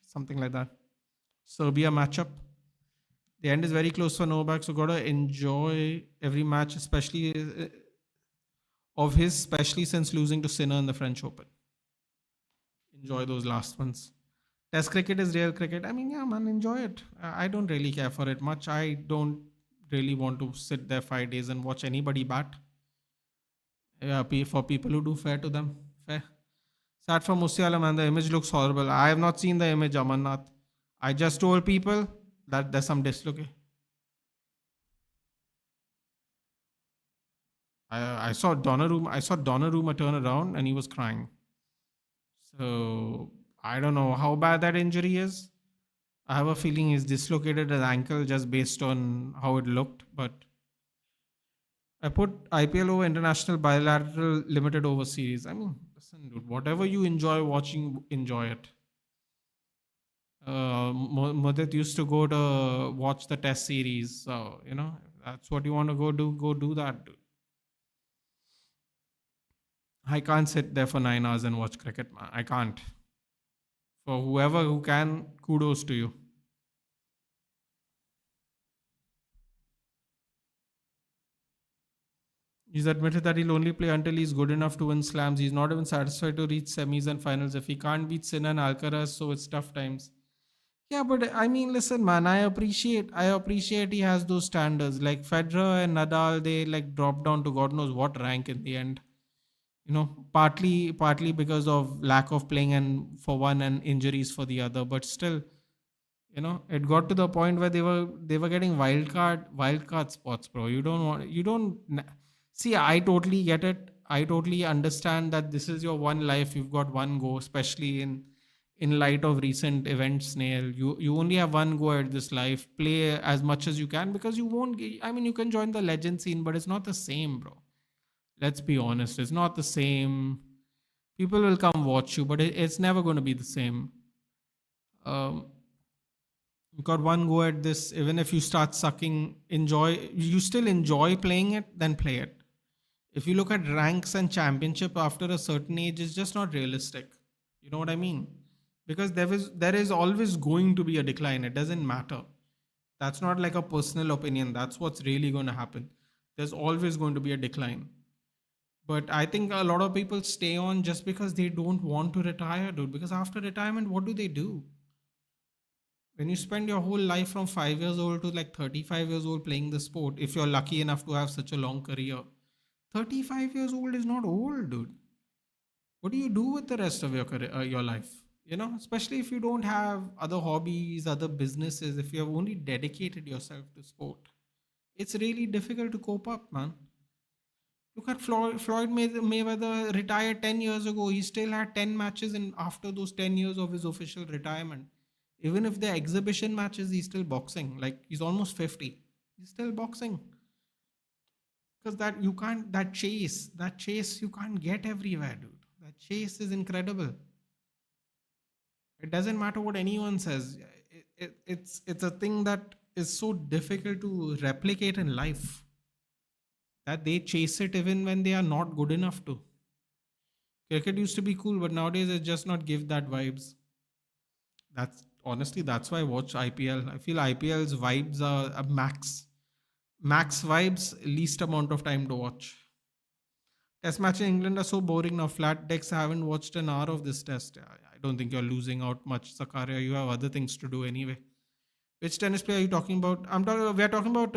something like that. Serbia matchup. The end is very close for Novak, so gotta enjoy every match, especially of his, especially since losing to Sinner in the French Open. Enjoy those last ones. Test cricket is real cricket. I mean, yeah, man, enjoy it. I don't really care for it much. I don't really want to sit there 5 days and watch anybody bat. Yeah, for people who do, fair to them. Fair. Sad for Musiala, man. The image looks horrible. I have not seen the image, Amarnath. I just told people that there's some dislocate. I saw Donnarumma. I saw Donnarumma turn around and he was crying. So I don't know how bad that injury is. I have a feeling he's dislocated his ankle just based on how it looked. But I put IPL over international bilateral limited over series. I mean, listen, dude, whatever you enjoy watching, enjoy it. Mudit used to go to watch the test series. So, that's what you want to go do that, dude. I can't sit there for 9 hours and watch cricket, man. I can't. For whoever who can, kudos to you. He's admitted that he'll only play until he's good enough to win slams. He's not even satisfied to reach semis and finals. If he can't beat Sinner and Alcaraz, so it's tough times. Yeah, but I mean, listen, man. I appreciate he has those standards. Like Federer and Nadal, they like drop down to God knows what rank in the end. Partly because of lack of playing and for one and injuries for the other. But still, it got to the point where they were getting wildcard spots, bro. You don't see. I totally get it. I totally understand that this is your one life. You've got one go, especially in light of recent events, Snail. You only have one go at this life. Play as much as you can because you won't. I mean, you can join the legend scene, but it's not the same, bro. Let's be honest. It's not the same. People will come watch you, but it's never going to be the same. Um, you got one go at this. Even if you start sucking, enjoy. You still enjoy playing it, then play it. If you look at ranks and championship after a certain age, it's just not realistic. You know what I mean? Because there is always going to be a decline. It doesn't matter. That's not like a personal opinion. That's what's really going to happen. There's always going to be a decline. But I think a lot of people stay on just because they don't want to retire, dude. Because after retirement, what do they do? When you spend your whole life from 5 years old to like 35 years old playing the sport, if you're lucky enough to have such a long career, 35 years old is not old, dude. What do you do with the rest of your career, your life? Especially if you don't have other hobbies, other businesses, if you have only dedicated yourself to sport, it's really difficult to cope up, man. Look at Floyd Mayweather retired 10 years ago. He still had 10 matches in after those 10 years of his official retirement. Even if they're exhibition matches, he's still boxing. Like he's almost 50. He's still boxing. Because that chase you can't get everywhere, dude. That chase is incredible. It doesn't matter what anyone says. It's a thing that is so difficult to replicate in life that they chase it even when they are not good enough to. Cricket used to be cool, but nowadays it just not give that vibes. That's why I watch IPL. I feel IPL's vibes are a max vibes, least amount of time to watch. Test match in England are so boring now. Flat decks. I haven't watched an hour of this test. I don't think you're losing out much, Zakaria. You have other things to do anyway. Which tennis player are you talking about? We are talking about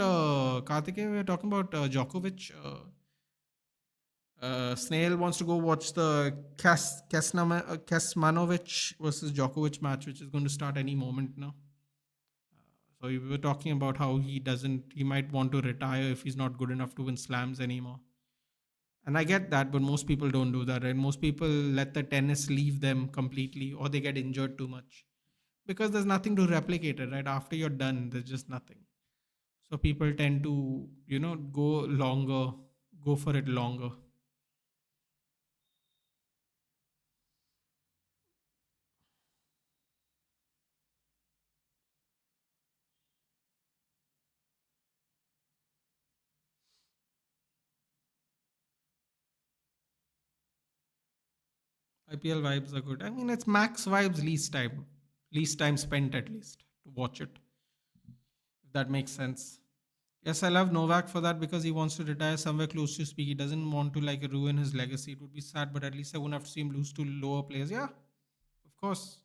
Karthikeya. We are talking about Djokovic. Snail wants to go watch the Kesmanovic versus Djokovic match, which is going to start any moment now. So we were talking about how he might want to retire if he's not good enough to win slams anymore. And I get that, but most people don't do that, right? Most people let the tennis leave them completely or they get injured too much because there's nothing to replicate it, right? After you're done, there's just nothing. So people tend to, go for it longer. IPL vibes are good. I mean, it's max vibes, least time spent at least to watch it, if that makes sense. Yes, I love Novak for that because he wants to retire somewhere close to speak. He doesn't want to like ruin his legacy. It would be sad, but at least I wouldn't have to see him lose to lower players. Yeah, of course.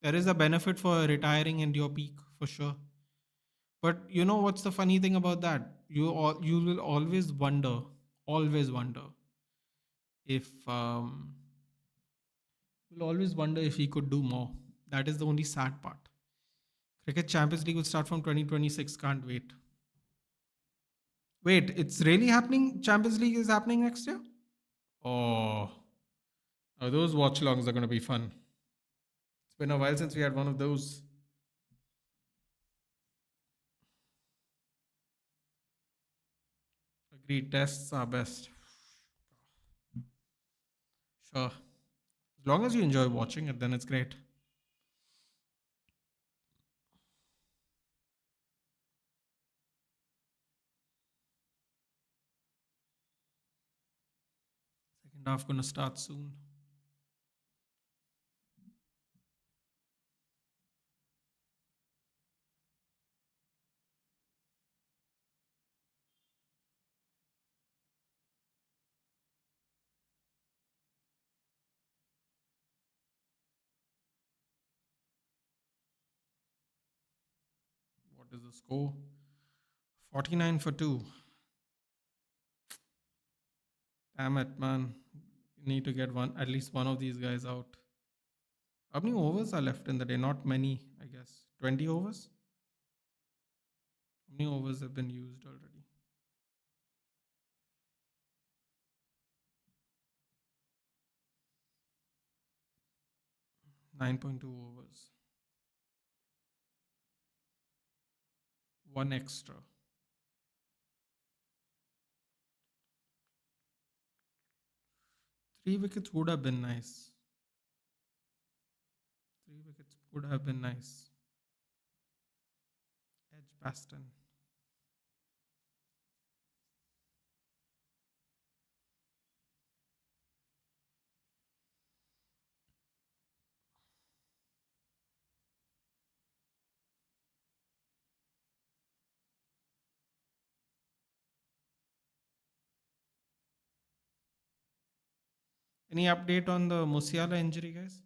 There is a benefit for retiring in your peak for sure. But you know what's the funny thing about that? You will always wonder if you'll always wonder if he could do more. That is the only sad part. Cricket Champions League will start from 2026. Can't wait. Wait, it's really happening? Champions League is happening next year? Oh, those watch longs are going to be fun. It's been a while since we had one of those. Agreed, tests are best. Sure. As long as you enjoy watching it, then it's great. Second half going to start soon. What is the score? 49 for 2. Damn it, man. You need to get at least one of these guys out. How many overs are left in the day? Not many, I guess. 20 overs? How many overs have been used already? 9.2 overs. One extra. 3 wickets would have been nice. 3 wickets would have been nice. Edge Baston. Any update on the Musiala injury, guys?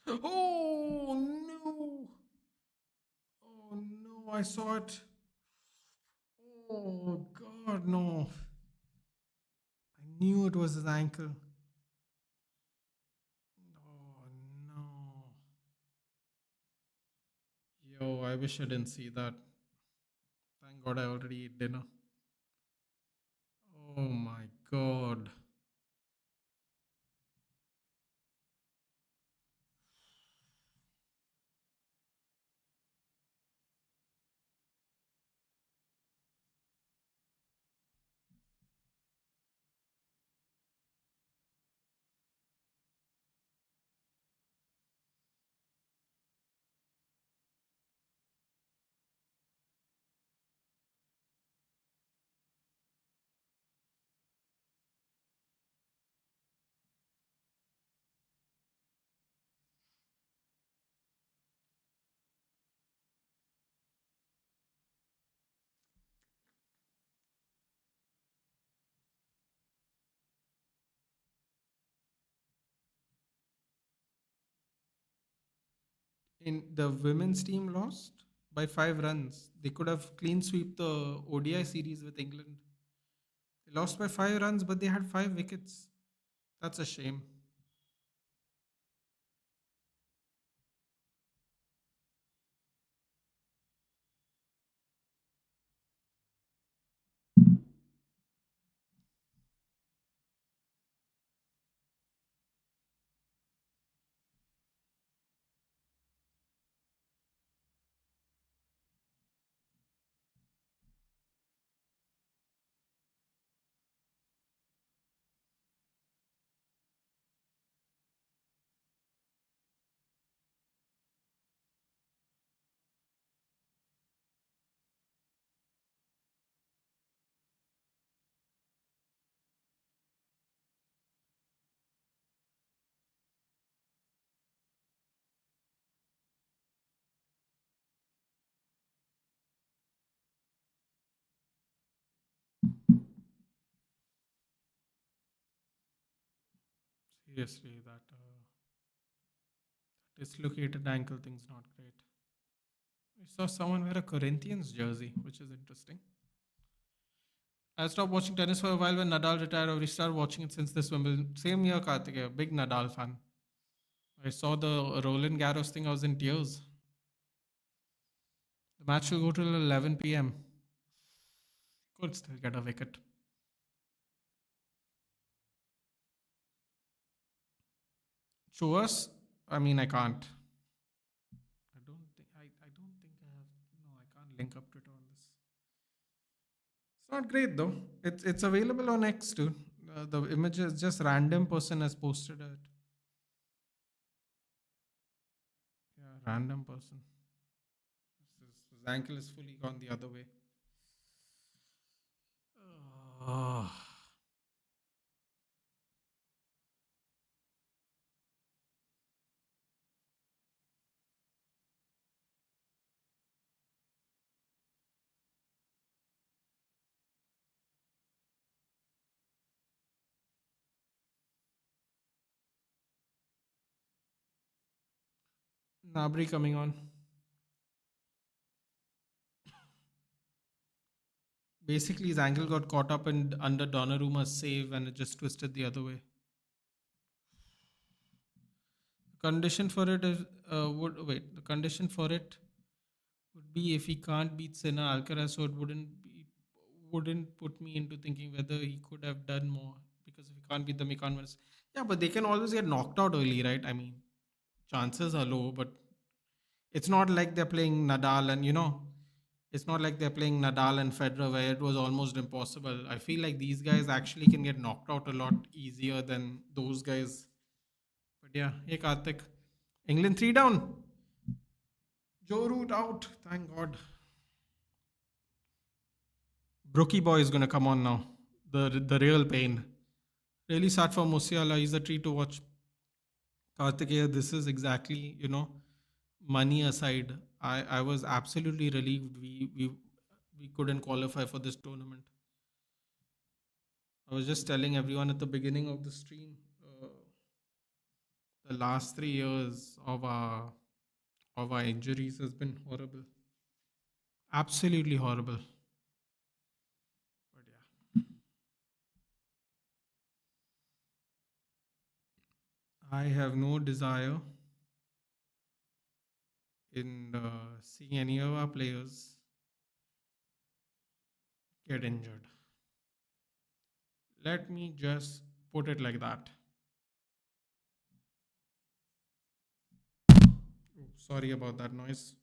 Oh no! Oh no! I saw it. Oh God, no! I knew it was his ankle. Oh no! Yo, I wish I didn't see that. Thank God I already ate dinner. Oh my God! In the women's team lost by 5 runs. They could have clean sweep the ODI series with England. They lost by 5 runs, but they had 5 wickets. That's a shame. Seriously, that dislocated ankle thing's not great. I saw someone wear a Corinthians jersey, which is interesting. I stopped watching tennis for a while when Nadal retired. I restarted watching it since this Wimbledon. Same year, Karthik, big Nadal fan. I saw the Roland Garros thing. I was in tears. The match will go till 11 p.m. Could still get a wicket. Show us. I mean, I can't. I don't think I have. No, I can't link up Twitter on this. It's not great though. It's available on X too. The image is just random person has posted it. Yeah, random person. His ankle is fully gone the other way. Oh, Nabri coming on. Basically, his ankle got caught up in under Donnarumma's save and it just twisted the other way. Condition for it is would wait. The condition for it would be if he can't beat Sinner Alcaraz, so it wouldn't be. wouldn't put me into thinking whether he could have done more, because if he can't beat them, he can't win. Yeah, but they can always get knocked out early, right? I mean, chances are low, but it's not like they're playing Nadal and it's not like they're playing Nadal and Federer where it was almost impossible. I feel like these guys actually can get knocked out a lot easier than those guys. But yeah, hey Karthik, England 3 down. Joe Root out. Thank God. Brookie boy is gonna come on now. The real pain. Really sad for Musiala. He's a treat to watch. Karthikeya, this is exactly, money aside. I was absolutely relieved we couldn't qualify for this tournament. I was just telling everyone at the beginning of the stream, the last 3 years of our injuries has been horrible. Absolutely horrible. But yeah, I have no desire in seeing any of our players get injured. Let me just put it like that. Oh, sorry about that noise.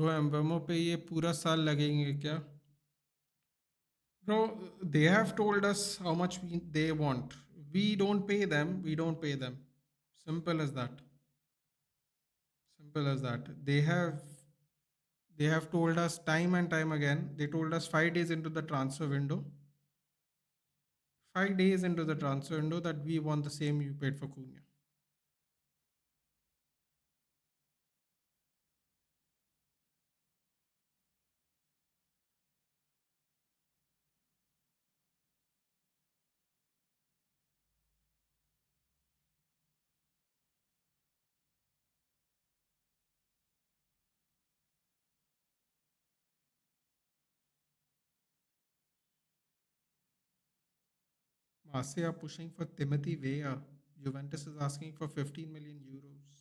Bro एम्बेमो पे ये पूरा साल लगेंगे क्या? Bro, they have told us how much they want. We don't pay them. We don't pay them. Simple as that. Simple as that. They have told us time and time again. They told us 5 days into the transfer window. 5 days into the transfer window that we want the same you paid for Cunha. Marseille are pushing for Timothy Weah. Juventus is asking for 15 million euros.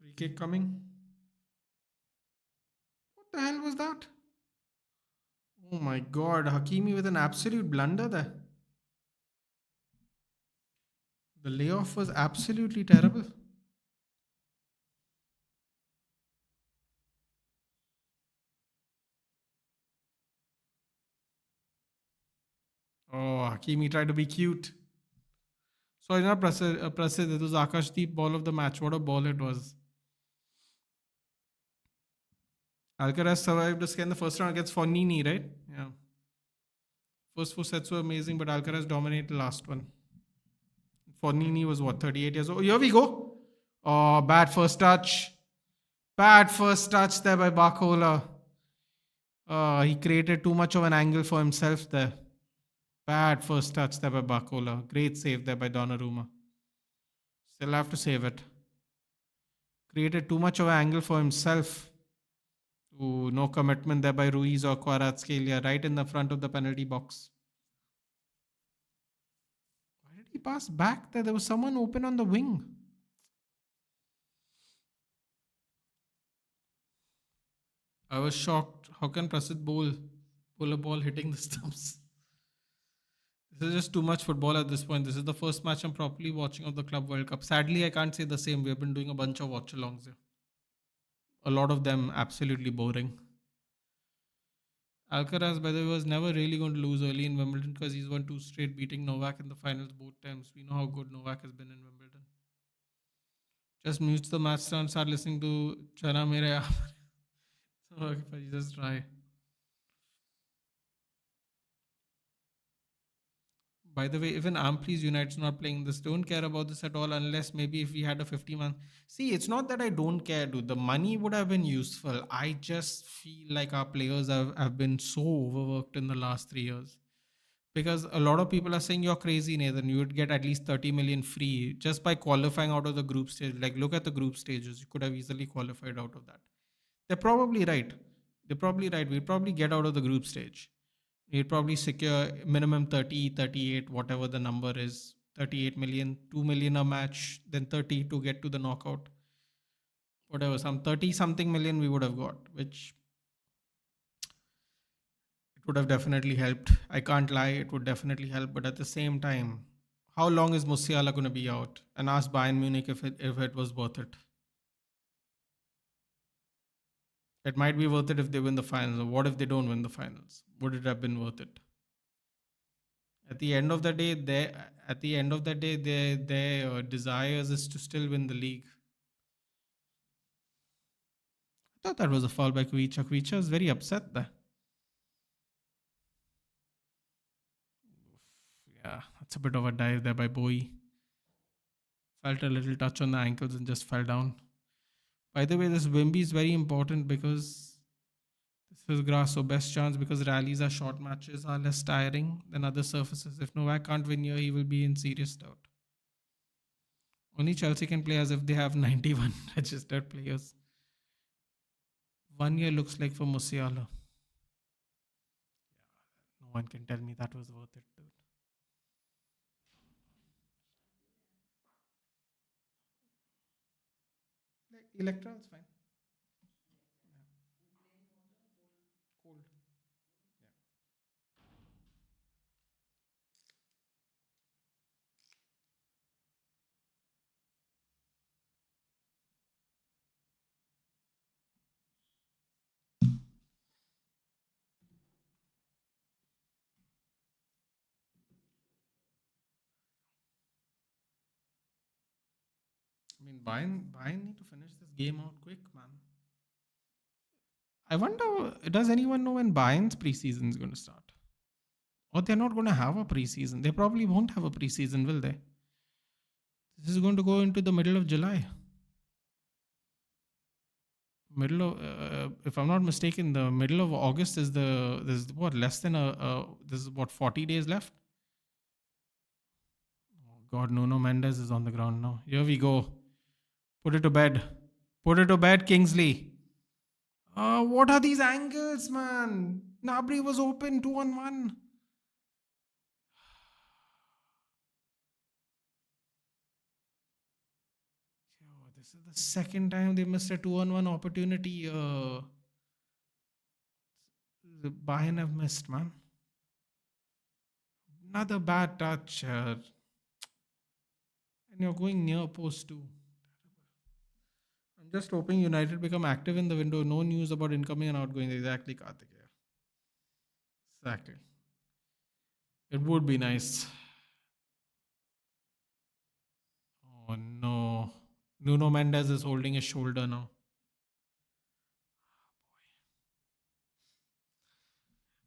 Free kick coming. What the hell was that? Oh my god, Hakimi with an absolute blunder there. The layoff was absolutely terrible. Oh, Hakimi tried to be cute. Sorry, not Prasid. Prasid. It was Akashdeep ball of the match. What a ball it was. Alcaraz survived the scan in the first round against Fornini, right? Yeah. First four sets were amazing, but Alcaraz dominated the last one. Fornini was what, 38 years old? Here we go. Oh, bad first touch. Bad first touch there by Barcola. He created too much of an angle for himself there. Bad first touch there by Barcola. Great save there by Donnarumma. Still have to save it. Created too much of an angle for himself. Ooh, no commitment there by Ruiz or Kvaratskhelia right in the front of the penalty box. Why did he pass back there? There was someone open on the wing. I was shocked. How can Prasid pull a ball hitting the stumps? This is just too much football at this point. This is the first match I'm properly watching of the Club World Cup. Sadly, I can't say the same. We have been doing a bunch of watch alongs here. A lot of them absolutely boring. Alcaraz, by the way, was never really going to lose early in Wimbledon because he's won two straight, beating Novak in the finals both times. We know how good Novak has been in Wimbledon. Just mute the match and start listening to Chana Mere. So if I just try. By the way, even Amplis United's not playing this. Don't care about this at all unless maybe if we had a 50-man. See, it's not that I don't care, dude. The money would have been useful. I just feel like our players have been so overworked in the last 3 years. Because a lot of people are saying you're crazy, Nathan. You would get at least 30 million free just by qualifying out of the group stage. Like, look at the group stages. You could have easily qualified out of that. They're probably right. They're probably right. We'd probably get out of the group stage. We'd probably secure minimum 30, 38, whatever the number is. 38 million, 2 million a match, then 30 to get to the knockout. Whatever, some 30 something million we would have got, which it would have definitely helped. I can't lie, it would definitely help. But at the same time, how long is Musiala going to be out? And ask Bayern Munich if it was worth it. It might be worth it if they win the finals. Or what if they don't win the finals? Would it have been worth it? At the end of the day, their desires is to still win the league. I thought that was a foul by Kuicha. Kuicha was very upset there. Yeah, that's a bit of a dive there by Bowie. Felt a little touch on the ankles and just fell down. By the way, this Wimby is very important because this is grass, so best chance because rallies are short matches are less tiring than other surfaces. If Novak can't win here, he will be in serious doubt. Only Chelsea can play as if they have 91 registered players. 1 year looks like for Musiala. No one can tell me that was worth it, dude. Like Electra's fine. Cold. I mean, Bayern need to finish this game out quick, man. I wonder, does anyone know when Bayern's preseason is going to start? Or they're not going to have a preseason. They probably won't have a preseason, will they? This is going to go into the middle of July. Middle of, if I'm not mistaken, the middle of August is there's what, less than this is what, 40 days left? Oh God, Nuno Mendes is on the ground now. Here we go. Put it to bed. Put it to bed, Kingsley. What are these angles, man? Nabri was open 2-on-1. This is the second time they missed a 2-on-1 opportunity. The Bayern have missed, man. Another bad touch. And you're going near post too. I'm just hoping United become active in the window. No news about incoming and outgoing. Exactly, Karthik. Exactly. It would be nice. Oh no. Nuno Mendes is holding his shoulder now.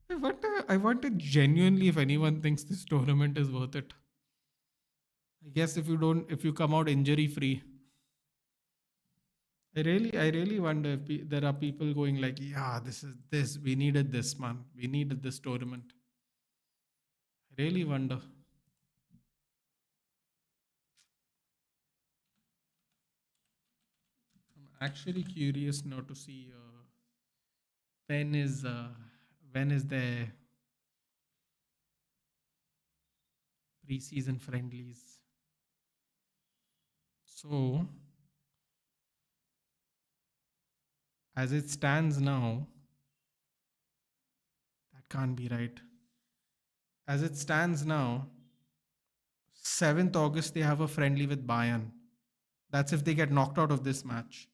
I wonder genuinely if anyone thinks this tournament is worth it. I guess if you come out injury free, I really wonder if there are people going like, yeah, we needed this, man. We needed this tournament. I really wonder. I'm actually curious now to see when is uh, when is the preseason friendlies. So as it stands now, that can't be right. As it stands now, 7th August they have a friendly with Bayern. That's if they get knocked out of this match.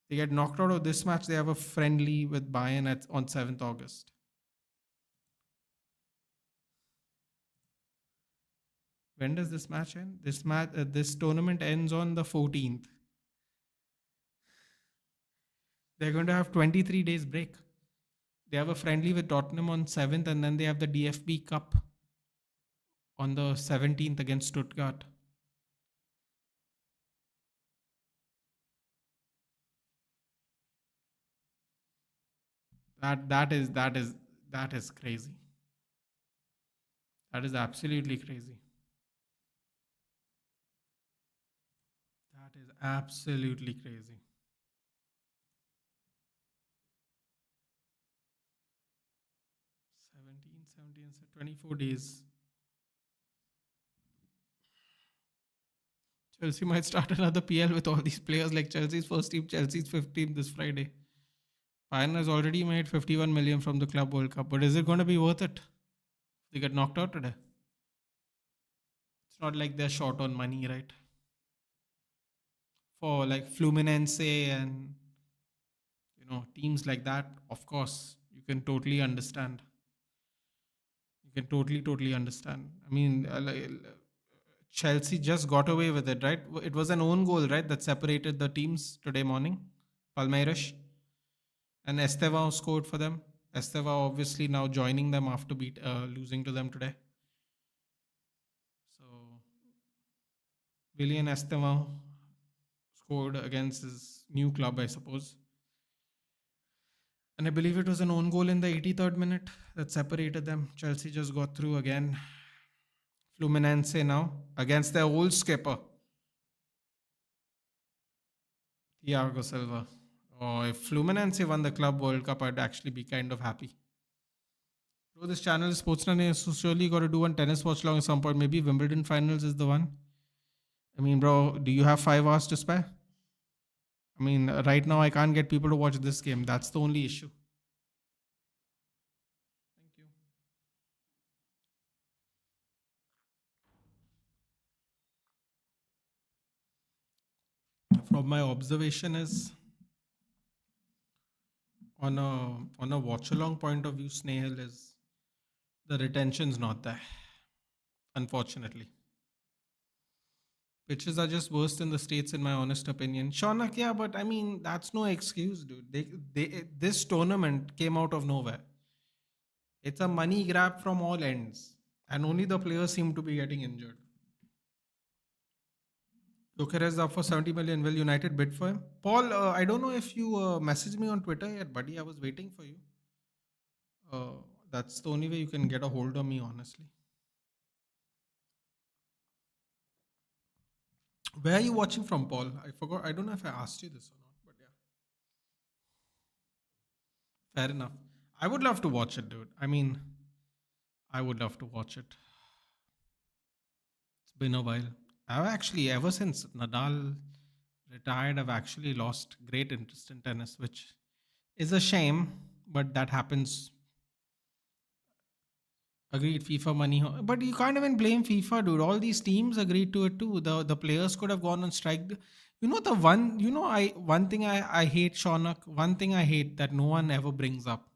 They get knocked out of this match, they have a friendly with Bayern on 7th August. When does this match end? This tournament ends on the 14th. They're going to have 23 days break. They have a friendly with Tottenham on 7th, and then they have the DFB Cup on the 17th against Stuttgart. That is crazy. That is absolutely crazy. That is absolutely crazy. 17, 17, so 24 days. Chelsea might start another PL with all these players like Chelsea's first team, Chelsea's fifth team this Friday. Bayern has already made 51 million from the Club World Cup, but is it going to be worth it? They get knocked out today. It's not like they're short on money, right? For like Fluminense and teams like that, of course, you can totally understand. You can totally understand. I mean, Chelsea just got away with it, right? It was an own goal, right, that separated the teams today morning. Palmeiras and Estevao scored for them. Estevao obviously now joining them after losing to them today. So Willian Estevao scored against his new club, I suppose. And I believe it was an own goal in the 83rd minute that separated them. Chelsea just got through again. Fluminense now against their old skipper, Thiago Silva. Oh, if Fluminense won the Club World Cup, I'd actually be kind of happy. Bro, this channel is Sportsnet, so surely got to do one tennis watch long at some point. Maybe Wimbledon finals is the one. I mean, bro, do you have 5 hours to spare? I mean, right now I can't get people to watch this game. That's the only issue. Thank you. From my observation is on a watch along point of view, Snehal, is the retention's not there, unfortunately. Pitches are just worst in the States, in my honest opinion. Shaunak, yeah, but I mean, that's no excuse, dude. This tournament came out of nowhere. It's a money grab from all ends, and only the players seem to be getting injured. Gyökeres up for 70 million. Will United bid for him? Paul, I don't know if you messaged me on Twitter yet, buddy. I was waiting for you. That's the only way you can get a hold of me, honestly. Where are you watching from, Paul? I forgot. I don't know if I asked you this or not, but yeah. Fair enough. I would love to watch it, dude. I mean, I would love to watch it. It's been a while. I've actually, ever since Nadal retired, I've actually lost great interest in tennis, which is a shame, but that happens. Agreed, FIFA money. But you can't even blame FIFA, dude. All these teams agreed to it too. The players could have gone on strike. The one, one thing I hate, Shaunak, one thing I hate that no one ever brings up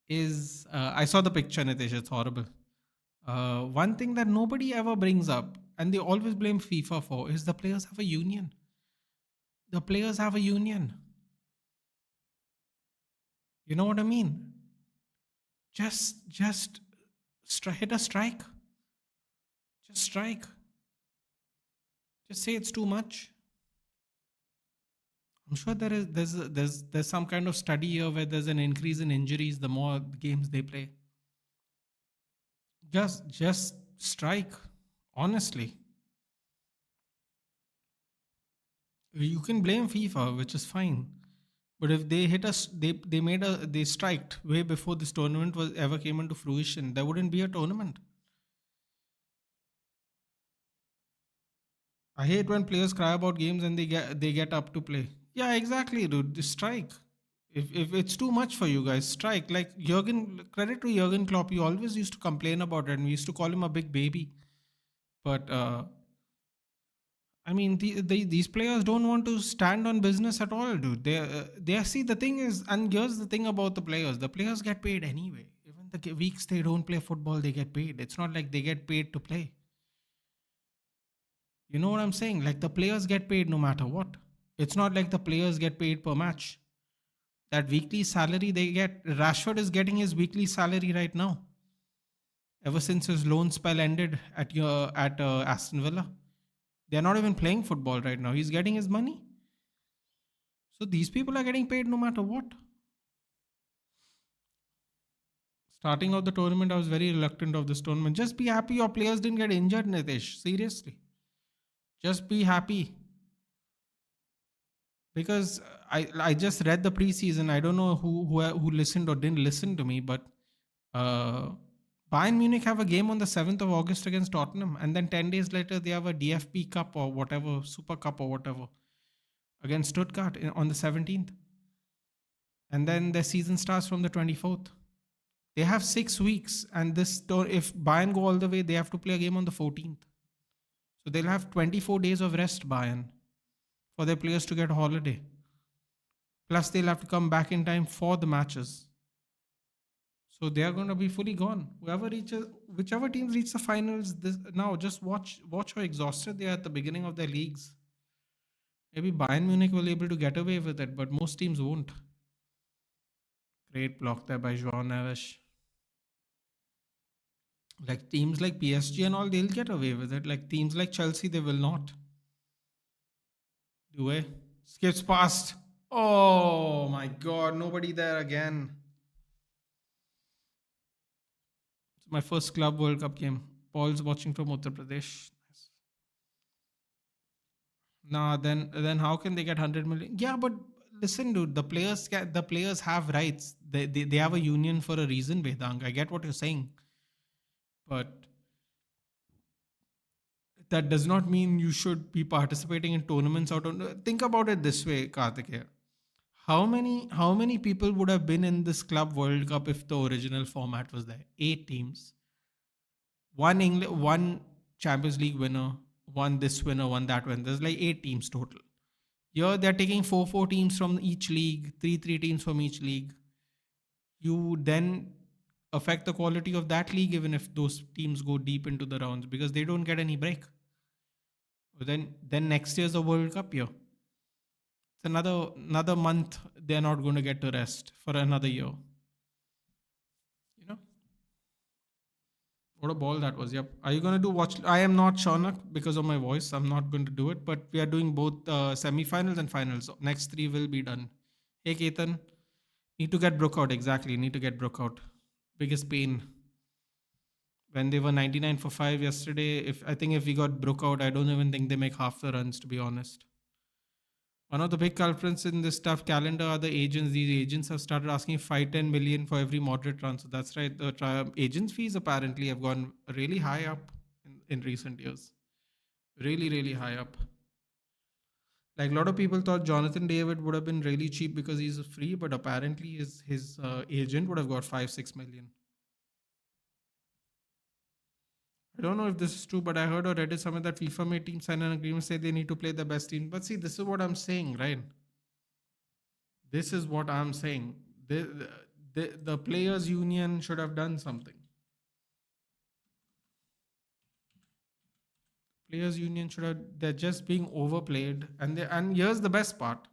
is I saw the picture, Nitish. It's horrible. One thing that nobody ever brings up, and they always blame FIFA for, is the players have a union. The players have a union. You know what I mean? Just hit a strike. Just strike. Just say it's too much. I'm sure there's some kind of study here where there's an increase in injuries the more games they play. Just strike. Honestly. You can blame FIFA, which is fine. But if they hit us, they striked way before this tournament was ever came into fruition. There wouldn't be a tournament. I hate when players cry about games and they get up to play. Yeah, exactly, dude. Just strike. If it's too much for you guys, strike. Like credit to Jurgen Klopp. He always used to complain about it, and we used to call him a big baby. But I mean, these players don't want to stand on business at all, dude. They see the thing is, and here's the thing about the players. The players get paid anyway. Even the weeks they don't play football, they get paid. It's not like they get paid to play. You know what I'm saying? Like the players get paid no matter what. It's not like the players get paid per match. That weekly salary they get, Rashford is getting his weekly salary right now. Ever since his loan spell ended at Aston Villa, they're not even playing football right now. He's getting his money. So these people are getting paid no matter what. Starting of the tournament, I was very reluctant of this tournament. Just be happy your players didn't get injured, Nitish. Seriously. Just be happy. Because I just read the preseason. I don't know who listened or didn't listen to me, but uh, Bayern Munich have a game on the 7th of August against Tottenham, and then 10 days later they have a DFB Cup or whatever, Super Cup or whatever, against Stuttgart on the 17th, and then their season starts from the 24th. They have 6 weeks, and if Bayern go all the way, they have to play a game on the 14th. So they'll have 24 days of rest, Bayern, for their players to get a holiday. Plus, they'll have to come back in time for the matches. So they are going to be fully gone. Whichever teams reach the finals, now just watch how exhausted they are at the beginning of their leagues. Maybe Bayern Munich will be able to get away with it, but most teams won't. Great block there by Joao Neves. Like teams like PSG and all, they'll get away with it. Like teams like Chelsea, they will not. Due skips past. Oh my god, nobody there again. It's my first Club World Cup game. Paul's watching from Uttar Pradesh. Nice. Nah, then how can they get 100 million? Yeah, but listen, dude, the players have rights. They have a union for a reason, Vedang. I get what you're saying, but that does not mean you should be participating in tournaments out on. Think about it this way, Karthik. How many people would have been in this Club World Cup if the original format was there? 8 teams, one Champions League winner, one this winner, one that winner. There's like 8 teams total. Here they're taking four teams from each league, three teams from each league. You then affect the quality of that league even if those teams go deep into the rounds because they don't get any break. Then next year's a World Cup year. It's another month they're not going to get to rest for another year. You know what a ball that was. Yep. Are you going to do watch? I am not Shaunak because of my voice. I'm not going to do it. But we are doing both semi-finals and finals. Next three will be done. Hey Ketan, need to get Brook out. Exactly, need to get Brook out. Biggest pain when they were 99 for 5 yesterday. If we got Brook out, I don't even think they make half the runs, to be honest. One of the big culprits in this tough calendar are the agents. These agents have started asking 5-10 million for every moderate transfer. That's right. The agents' fees apparently have gone really high up in recent years. Really, really high up. Like a lot of people thought Jonathan David would have been really cheap because he's free, but apparently his agent would have got 5-6 million. I don't know if this is true, but I heard or read it somewhere that FIFA made teams sign an agreement say they need to play the best team. But see, this is what I'm saying, right? This is what I'm saying. The players' union should have done something. Players' union should have. They're just being overplayed, and here's the best part.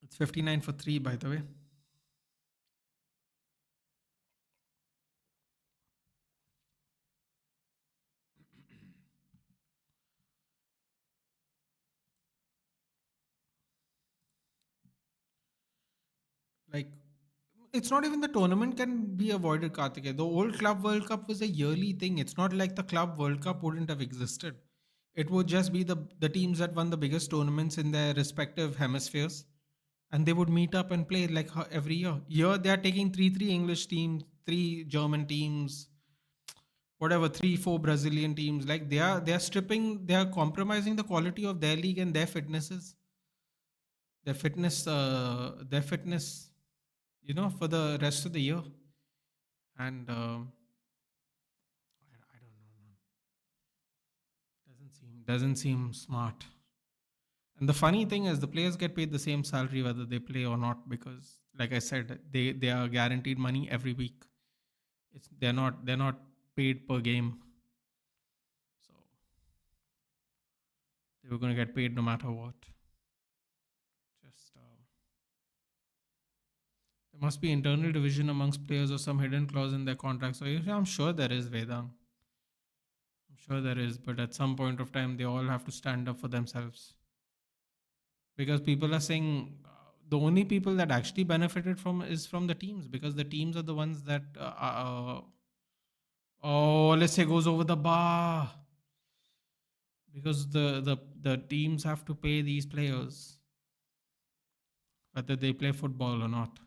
It's 59 for 3, by the way. Like, it's not even the tournament can be avoided, Kartikeya. The old Club World Cup was a yearly thing. It's not like the Club World Cup wouldn't have existed. It would just be the teams that won the biggest tournaments in their respective hemispheres, and they would meet up and play like every year. Here they are taking three English teams, three German teams, whatever, 3-4 Brazilian teams. Like they are compromising the quality of their league and their fitnesses, their fitness, for the rest of the year. And I don't know, man. Doesn't seem smart. And the funny thing is, the players get paid the same salary whether they play or not because, like I said, they are guaranteed money every week. They're not paid per game. So They were going to get paid no matter what. Just there must be internal division amongst players or some hidden clause in their contracts. So yeah, I'm sure there is, Vedang. I'm sure there is, but at some point of time, they all have to stand up for themselves because people are saying the only people that actually benefited from is from the teams because the teams are the ones that oh, let's say goes over the bar because the teams have to pay these players whether they play football or not.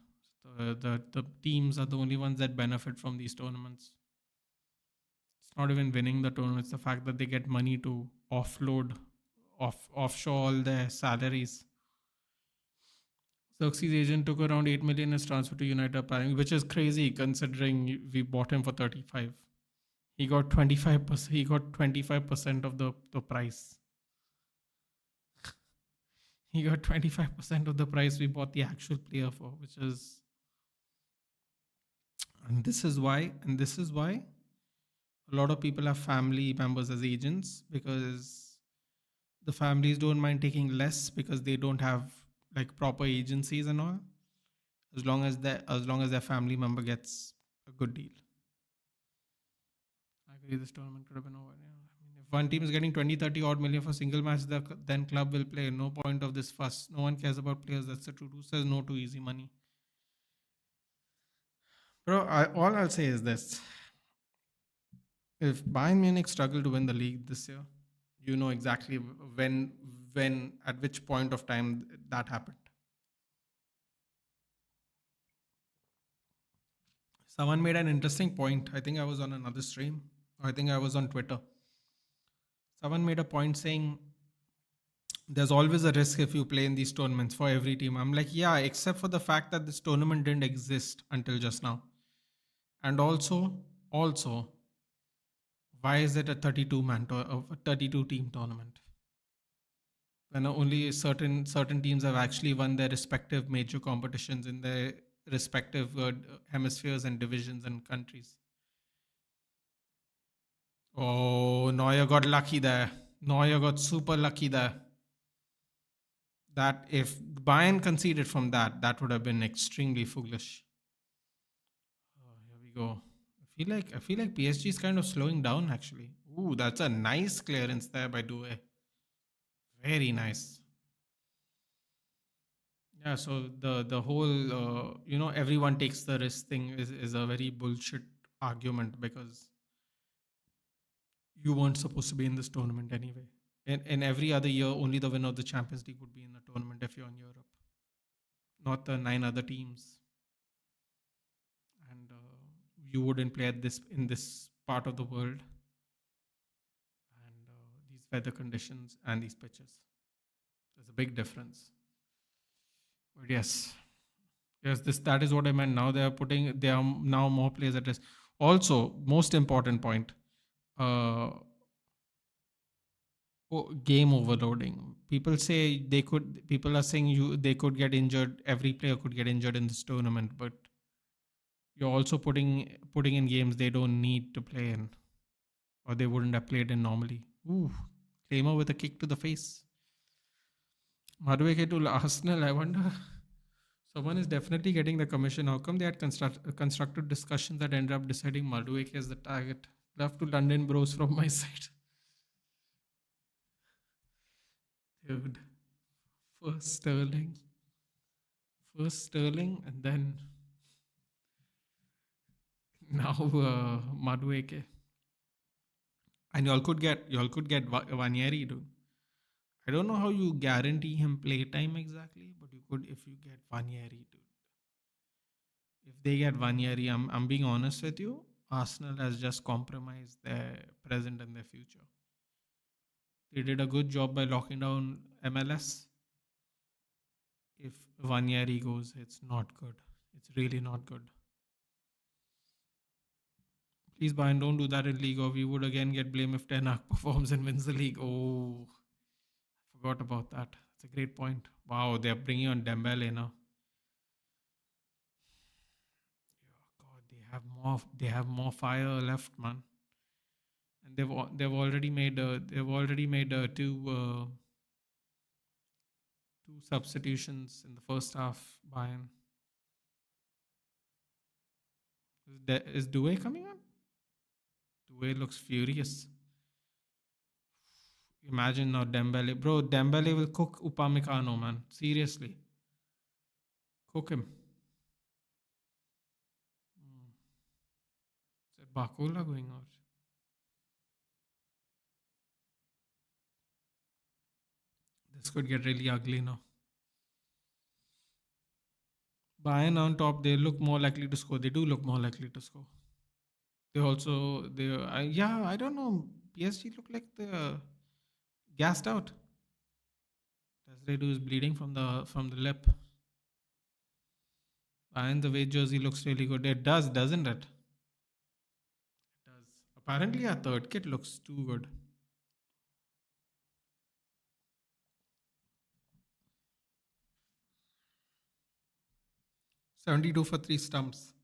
The teams are the only ones that benefit from these tournaments. It's not even winning the tournament; it's the fact that they get money to offshore all their salaries. Xerxes' agent took around 8 million as transfer to United, apparently, which is crazy considering we bought him for 35. He got 25%. He got 25% of the price. He got 25% of the price we bought the actual player for, which is, and this is why a lot of people have family members as agents because the families don't mind taking less because they don't have like proper agencies and all. As long as their family member gets a good deal. I agree this tournament could have been over. Yeah. I mean, if one team is getting 20, 30 odd million for single match, then club will play. No point of this fuss. No one cares about players. That's the truth. Who says no to easy money? Bro, all I'll say is this. If Bayern Munich struggle to win the league this year, you know exactly at which point of time that happened. Someone made an interesting point. I think I was on another stream. I think I was on Twitter. Someone made a point saying there's always a risk if you play in these tournaments for every team. I'm like, yeah, except for the fact that this tournament didn't exist until just now. And also, why is it a 32 team tournament? When only certain teams have actually won their respective major competitions in their respective hemispheres and divisions and countries. Oh, Neuer got lucky there. Neuer got super lucky there. That if Bayern conceded from that, that would have been extremely foolish. Oh, here we go. I feel like PSG is kind of slowing down actually. Ooh, that's a nice clearance there by Due. Very nice. Yeah, so the whole everyone takes the risk thing is a very bullshit argument because you weren't supposed to be in this tournament anyway. In every other year, only the winner of the Champions League would be in the tournament if you're in Europe, not the nine other teams. And you wouldn't play at this in this part of the world and these weather conditions and these pitches. There's a big difference. But yes, this that is what I meant. Now they are now more players at risk. Also, most important point, uh, game overloading. People are saying they could get injured. Every player could get injured in this tournament, but you're also putting in games they don't need to play in, or they wouldn't have played in normally. Ooh, Kramer with a kick to the face. Madueke to Arsenal. I wonder. Someone is definitely getting the commission. How come they had constructed discussions that ended up deciding Madueke as the target? Love to London bros from my side. Dude, first Sterling. First Sterling and then now Madueke. And y'all could get Vanieri, dude. I don't know how you guarantee him playtime exactly, but you could if you get Vanieri, dude. If they get Vanieri, I'm being honest with you. Arsenal has just compromised their present and their future. They did a good job by locking down MLS. If Vanieri goes, it's not good. It's really not good. Please, Bayern, don't do that in league, or we would again get blamed if Ten Hag performs and wins the league. Oh, forgot about that. That's a great point. Wow, they're bringing on Dembele now. God, they have more fire left, man. And they've already made two. Two substitutions in the first half. Bayern. Is Doué coming on? Doué looks furious. Imagine now Dembele. Bro, Dembele will cook Upamecano, man. Seriously. Cook him. Hmm. Is that Bakula going out? This could get really ugly now. Bayern on top, they look more likely to score. They do look more likely to score. Yeah, I don't know. PSG look like they're gassed out. Desiree is bleeding from the lip. And the way jersey looks really good. It does, doesn't it? It does. Apparently, our third kit looks too good. 72 for three stumps.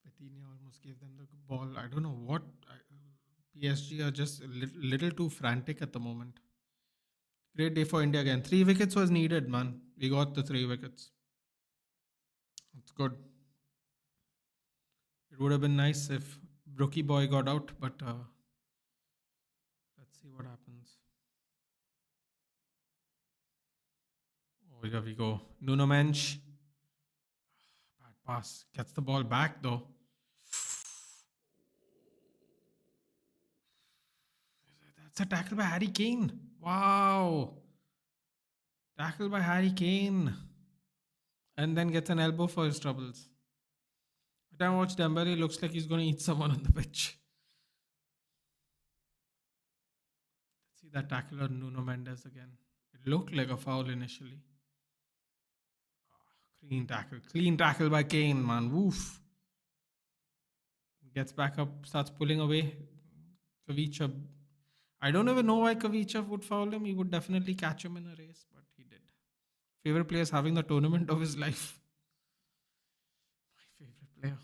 Vitinha almost gave them the ball. I don't know what. PSG are just a little too frantic at the moment. Great day for India again. 3 wickets was needed, man. We got the 3 wickets. It's good. It would have been nice if Brookie Boy got out, but let's see what happens. Oh, here we go. Nuno Mensch. Bad pass. Gets the ball back though. That's a tackle by Harry Kane. Wow. Tackle by Harry Kane. And then gets an elbow for his troubles. Every time I watch Dembele, looks like he's going to eat someone on the pitch. Let's see that tackle on Nuno Mendes again. It looked like a foul initially. Clean tackle. Clean tackle by Kane, man. Woof. Gets back up, starts pulling away. Kavicha. I don't even know why Kavicha would foul him. He would definitely catch him in a race, but he did. Favorite player is having the tournament of his life. My favorite player.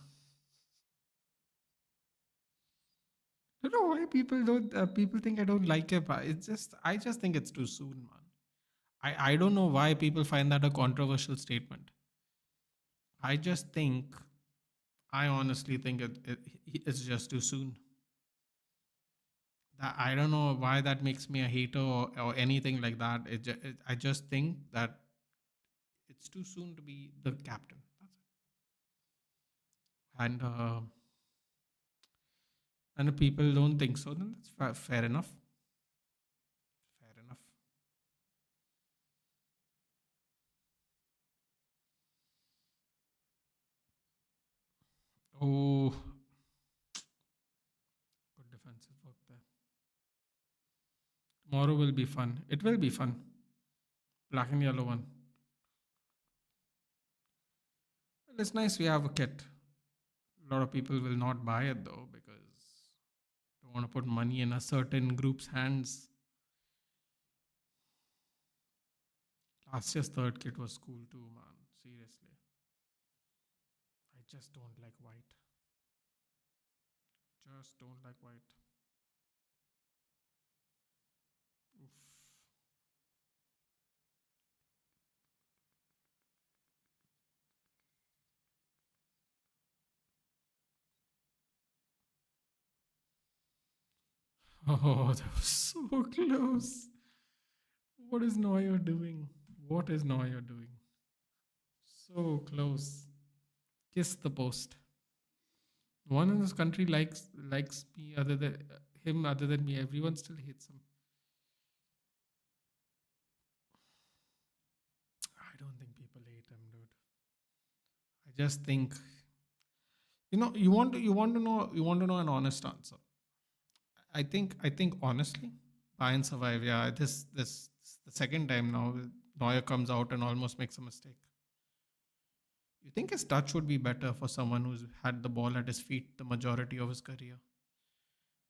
I don't know why people don't. People think I don't like him. I just think it's too soon, man. I don't know why people find that a controversial statement. I just think, I honestly think it's just too soon. That I don't know why that makes me a hater or anything like that. I just think that it's too soon to be the captain. That's it. And if people don't think so, then that's fair enough. Fair enough. Oh, good defensive work there. Tomorrow will be fun. It will be fun. Black and yellow one. Well, it's nice we have a kit. A lot of people will not buy it though because they want to put money in a certain group's hands. Last year's third kit was cool too, man. Seriously. I just don't like white. Just don't like white. Oof. Oh, that was so close. What is Neuer doing? What is Neuer doing? So close. Kiss the post. No one in this country likes me other than him other than me. Everyone still hates him. I don't think people hate him, dude. I just think you want to know an honest answer. I think honestly, Bayern survive. Yeah, this the second time now Neuer comes out and almost makes a mistake. You think his touch would be better for someone who's had the ball at his feet the majority of his career?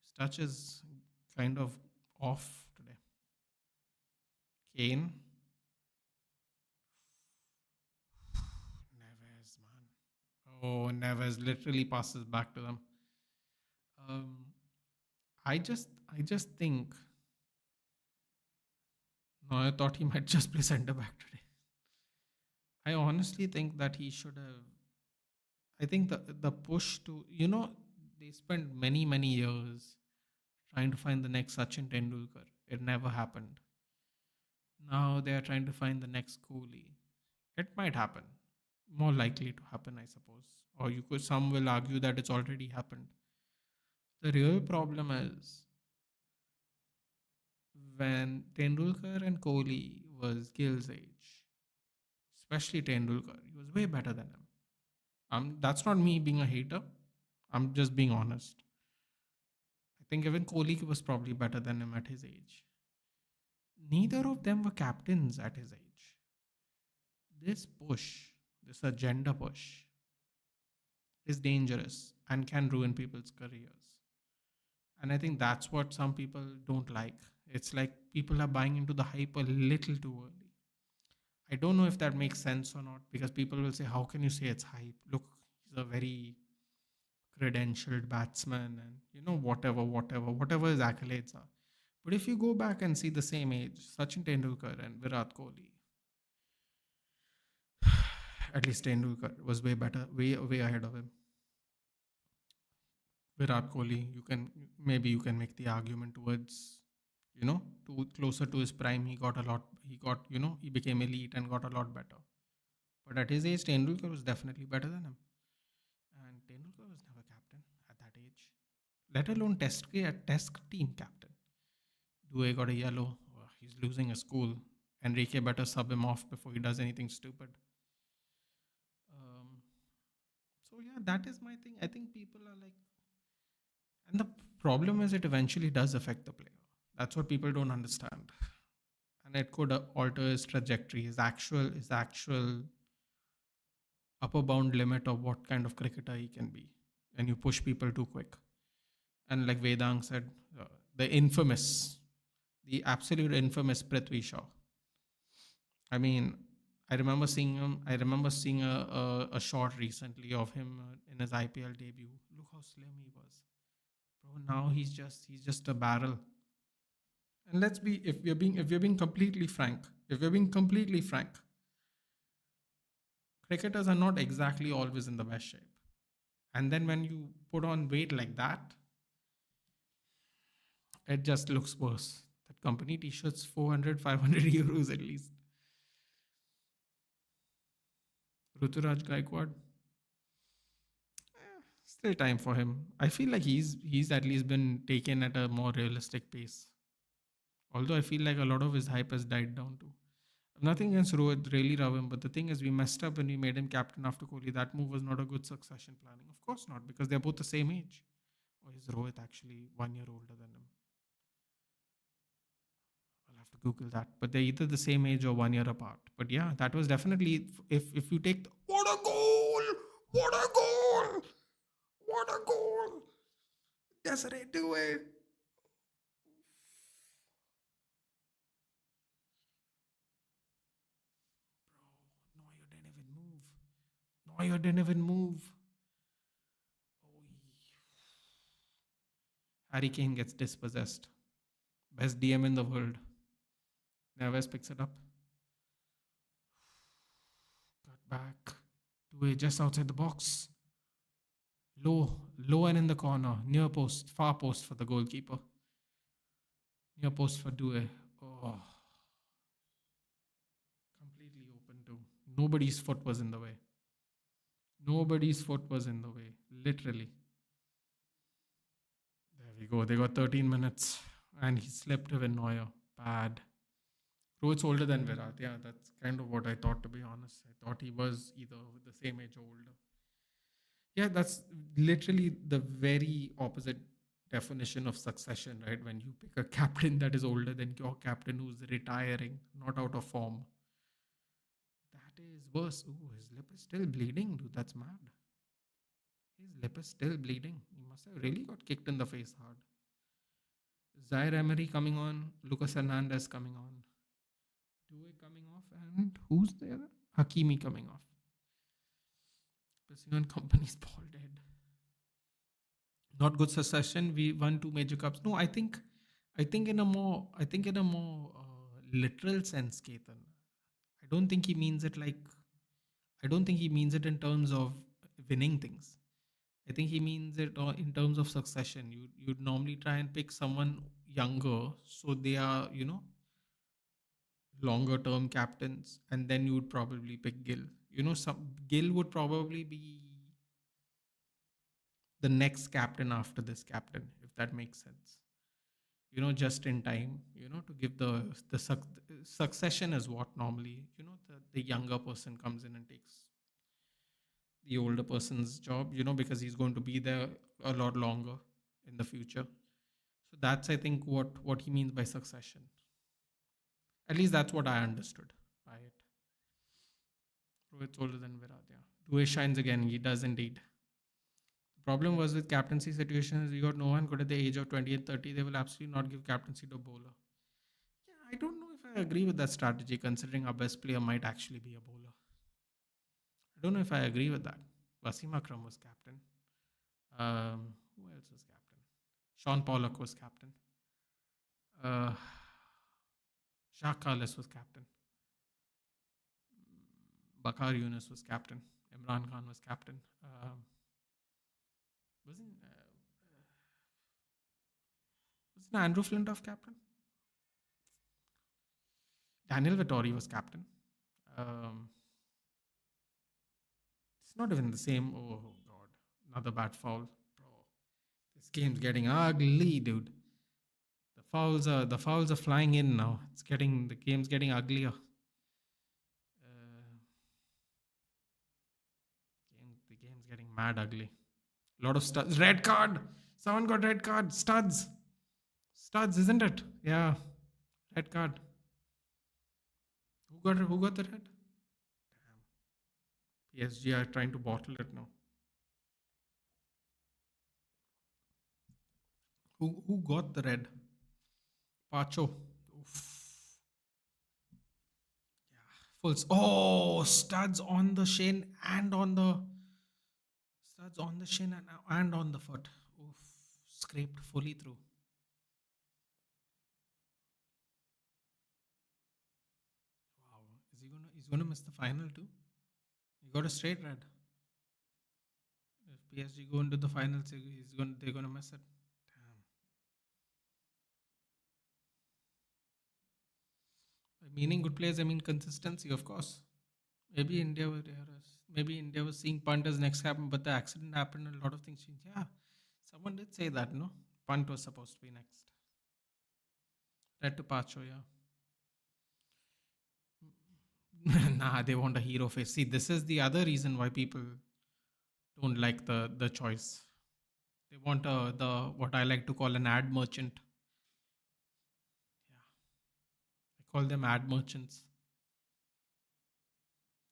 His touch is kind of off today. Kane, Neves, man. Oh, Neves literally passes back to them. Um, I just think. No, I thought he might just play centre back today. I honestly think that he should have. I think the push to they spent many years trying to find the next Sachin Tendulkar. It never happened. Now they are trying to find the next Kohli. It might happen. More likely to happen, I suppose. Or some will argue that it's already happened. The real problem is when Tendulkar and Kohli was Gill's age, especially Tendulkar, he was way better than him. That's not me being a hater. I'm just being honest. I think even Kohli was probably better than him at his age. Neither of them were captains at his age. This push, this agenda push, is dangerous and can ruin people's careers. And I think that's what some people don't like. It's like people are buying into the hype a little too early. I don't know if that makes sense or not because people will say, how can you say it's hype? Look, he's a very credentialed batsman and, whatever his accolades are. But if you go back and see the same age, Sachin Tendulkar and Virat Kohli, at least Tendulkar was way better, way ahead of him. Virat Kohli, you can make the argument towards, too closer to his prime. He became elite and got a lot better. But at his age, Tendulkar was definitely better than him. And Tendulkar was never captain at that age, let alone test team captain. Due got a yellow. He's losing a school. Enrique better sub him off before he does anything stupid. Um, so yeah, that is my thing. I think people are like, and the problem is it eventually does affect the player. That's what people don't understand, and it could alter his trajectory, his actual upper bound limit of what kind of cricketer he can be. And you push people too quick. And like Vedang said, the absolute infamous Prithvi Shaw. I mean, I remember seeing him. I remember seeing a shot recently of him in his IPL debut. Look how slim he was, bro. Now he's just a barrel. And let's be if we're being completely frank, cricketers are not exactly always in the best shape. And then when you put on weight like that, it just looks worse. That company t-shirts 400, 500 euros at least. Ruturaj Gaikwad, still time for him. I feel like he's at least been taken at a more realistic pace. Although I feel like a lot of his hype has died down too. Nothing against Rohit, really love him, but the thing is, we messed up when we made him captain after Kohli. That move was not a good succession planning. Of course not, because they're both the same age. Or is Rohit actually 1 year older than him? I'll have to Google that. But they're either the same age or 1 year apart. But yeah, that was definitely if you take what a goal, what a goal, what a goal. Desiree, do it. Bro, Neuer didn't even move. Neuer didn't even move. Harry Kane gets dispossessed. Best DM in the world. Neves picks it up. Cut back. Due just outside the box. Low and in the corner. Near post. Far post for the goalkeeper. Near post for Due. Oh. Completely open too. Nobody's foot was in the way. Nobody's foot was in the way. Literally. There we go. They got 13 minutes. And he slipped with Neuer. Bad. Rohit's older than Virat. Yeah, that's kind of what I thought, to be honest. I thought he was either the same age or older. Yeah, that's literally the very opposite definition of succession, right? When you pick a captain that is older than your captain who's retiring, not out of form. That is worse. Ooh, his lip is still bleeding, dude. That's mad. His lip is still bleeding. He must have really got kicked in the face hard. Zaire Emery coming on. Lucas Hernandez coming on. Due coming off. And who's the other? Hakimi coming off. Pressing on company's ball dead. Not good succession. We won two major cups. No, I think in a more literal sense, Ketan. I don't think he means it like, I don't think he means it in terms of winning things. I think he means it in terms of succession. You'd normally try and pick someone younger, so they are, longer term captains, and then you would probably pick Gill. Some Gill would probably be the next captain after this captain, if that makes sense. Just in time. To give succession is what normally, the younger person comes in and takes the older person's job. Because he's going to be there a lot longer in the future. So that's, I think, what he means by succession. At least that's what I understood by it. Rohit's older than Virat, yeah. Due shines again. He does indeed. The problem was with captaincy situations, you got no one good at the age of 20 and 30. They will absolutely not give captaincy to a bowler. Yeah, I don't know if I agree with that strategy, considering our best player might actually be a bowler. I don't know if I agree with that. Wasim Akram was captain. Who else was captain? Sean Pollock was captain. Uh, Shah Khalis was captain. Bakar Yunus was captain. Imran Khan was captain. Wasn't Andrew Flintoff captain? Daniel Vittori was captain. Um, it's not even the same. Oh God, another bad foul, bro. This game's getting ugly, dude. The fouls are flying in now. The game's getting uglier. The game's getting mad ugly. A lot of studs. Red card. Someone got red card. Studs, isn't it? Yeah, red card. Who got the red? Damn. PSG are trying to bottle it now. Who got the red? Pacho. Oof. Oh, studs on the shin and on the and on the foot. Oof, scraped fully through. Wow, he's gonna miss the final too? He got a straight red. If PSG go into the finals, they're gonna miss it. Damn. By meaning good players, I mean consistency, of course. Maybe India was seeing punt as next happen, but the accident happened and a lot of things changed. Yeah, someone did say that, no? Punt was supposed to be next. Red to Pacho, yeah. Nah, they want a hero face. See, this is the other reason why people don't like the choice. They want the what I like to call an ad merchant. Yeah, I call them ad merchants.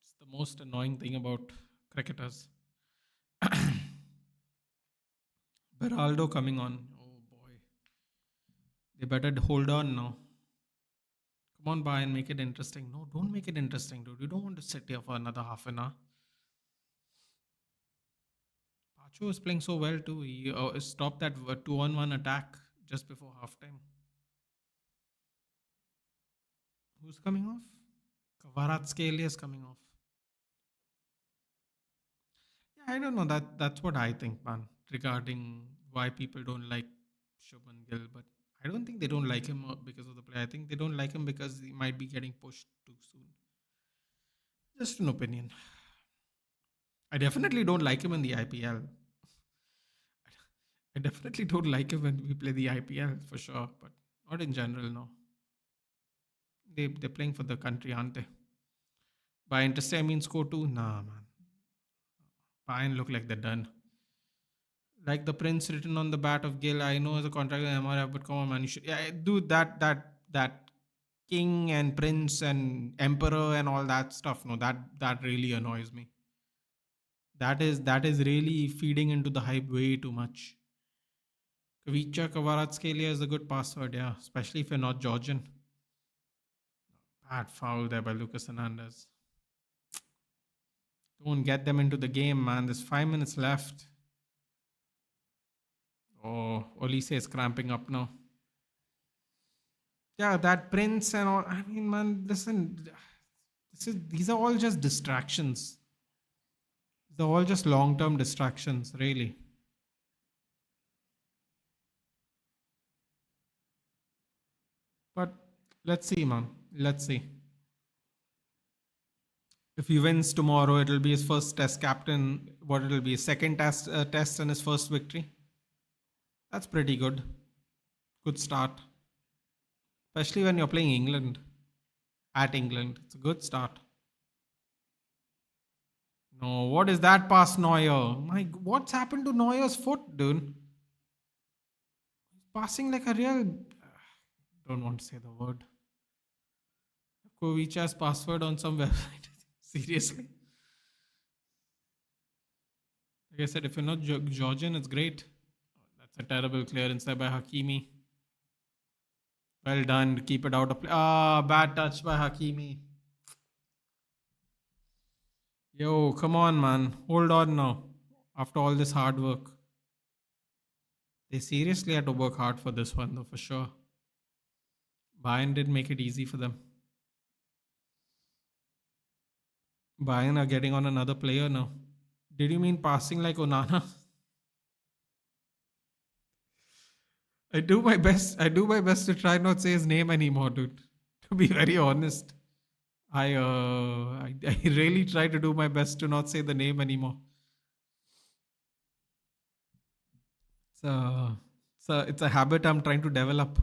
It's the most annoying thing about cricketers. Beraldo coming on. Oh boy, they better hold on now. Come on, by and make it interesting. No, don't make it interesting, dude. You don't want to sit here for another half an hour. Pacho is playing so well too. He stopped that 2-on-1 attack just before halftime. Who's coming off? Kvaratskhelia is coming off. Yeah, I don't know. That's what I think, man, regarding why people don't like Shubman Gill. But I don't think they don't like him because of the play. I think they don't like him because he might be getting pushed too soon. Just an opinion. I definitely don't like him in the IPL. I definitely don't like him when we play the IPL for sure, but not in general, no. They're playing for the country, aren't they? By interesting, I mean score two? Nah, man. Bayern look like they're done. Like the prince written on the bat of Gill, I know as a contract with MRF, but come on, man, you should, yeah, dude, that king and prince and emperor and all that stuff. No, that really annoys me. That is really feeding into the hype way too much. Kavicha Kvaratskhelia is a good password, yeah, especially if you're not Georgian. Bad foul there by Lucas Hernandez. Don't get them into the game, man. There's 5 minutes left. Oh, Olise is cramping up now. Yeah, that prince and all. I mean, man, listen, these are all just distractions. They're all just long-term distractions, really. But let's see, man. Let's see. If he wins tomorrow, it'll be his first test captain. What it'll be, his second test and his first victory. That's pretty good. Good start, especially when you're playing England at England. It's a good start. No, what is that past Neuer? What's happened to Neuer's foot, dude? Passing like a real. Don't want to say the word. Kovicha's password on some website. Seriously. Like I said, if you're not Georgian, it's great. That's a terrible clearance there by Hakimi. Well done. Keep it out of play. Ah, bad touch by Hakimi. Yo, come on, man. Hold on now. After all this hard work. They seriously had to work hard for this one, though, for sure. Bayern did make it easy for them. Bayern are getting on another player now. Did you mean passing like Onana? I do my best. I do my best to try not say his name anymore, dude. To be very honest, I really try to do my best to not say the name anymore. It's a habit I'm trying to develop.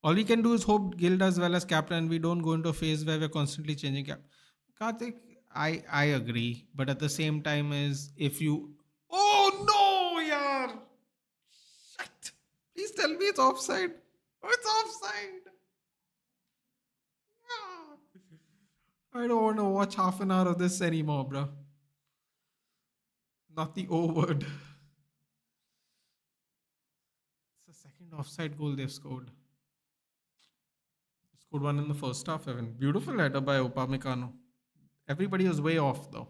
All we can do is hope Gil does well as captain and we don't go into a phase where we're constantly changing cap. Karthik, I agree, but at the same time is if you oh no, yaar. Shit. Please tell me it's offside. Oh, it's offside. I don't want to watch half an hour of this anymore, bro. Not the O word. It's the second offside goal they've scored. They scored one in the first half, Evan. Beautiful header by Upamecano. Everybody was way off, though.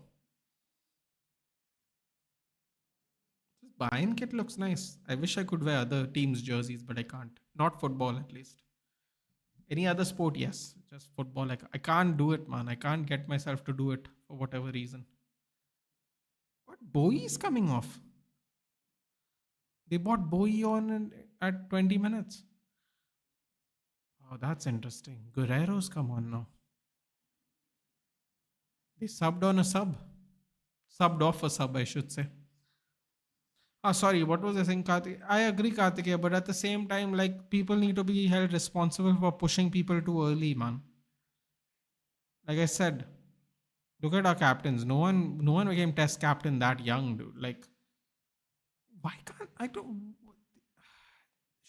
This Bayern kit looks nice. I wish I could wear other teams' jerseys, but I can't. Not football, at least. Any other sport, yes. Just football. I can't do it, man. I can't get myself to do it for whatever reason. What? Bowie is coming off. They bought Bowie on at 20 minutes. Oh, that's interesting. Guerrero's come on now. They subbed on a sub. Subbed off a sub, I should say. Ah, sorry, what was I saying, Karthik? I agree, Karthikeya, but at the same time, like, people need to be held responsible for pushing people too early, man. Like I said, look at our captains. No one became test captain that young, dude. Like, why can't I don't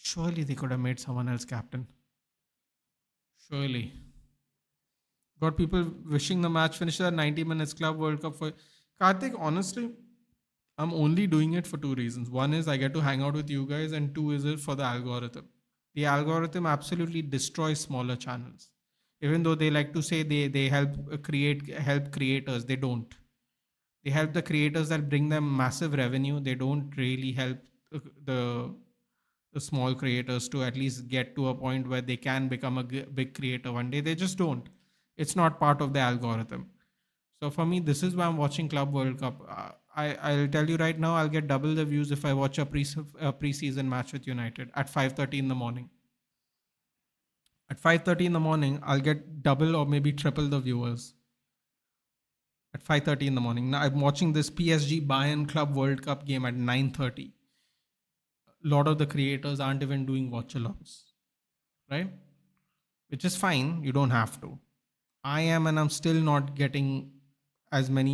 surely they could have made someone else captain. Surely. Got people wishing the match finished at 90 minutes club World Cup for Karthik, honestly, I'm only doing it for two reasons. One is I get to hang out with you guys, and two is it for the algorithm. The algorithm absolutely destroys smaller channels. Even though they like to say they help help creators, they don't. They help the creators that bring them massive revenue. They don't really help the the small creators to at least get to a point where they can become a big creator one day. They just don't. It's not part of the algorithm. So for me, this is why I'm watching Club World Cup. I'll tell you right now, I'll get double the views if I watch a preseason match with United at 5:30 in the morning. At 5:30 in the morning, I'll get double or maybe triple the viewers. At 5:30 in the morning. Now I'm watching this PSG Bayern Club World Cup game at 9:30. A lot of the creators aren't even doing watch-alongs, right? Which is fine. You don't have to. I am, and I'm still not getting as much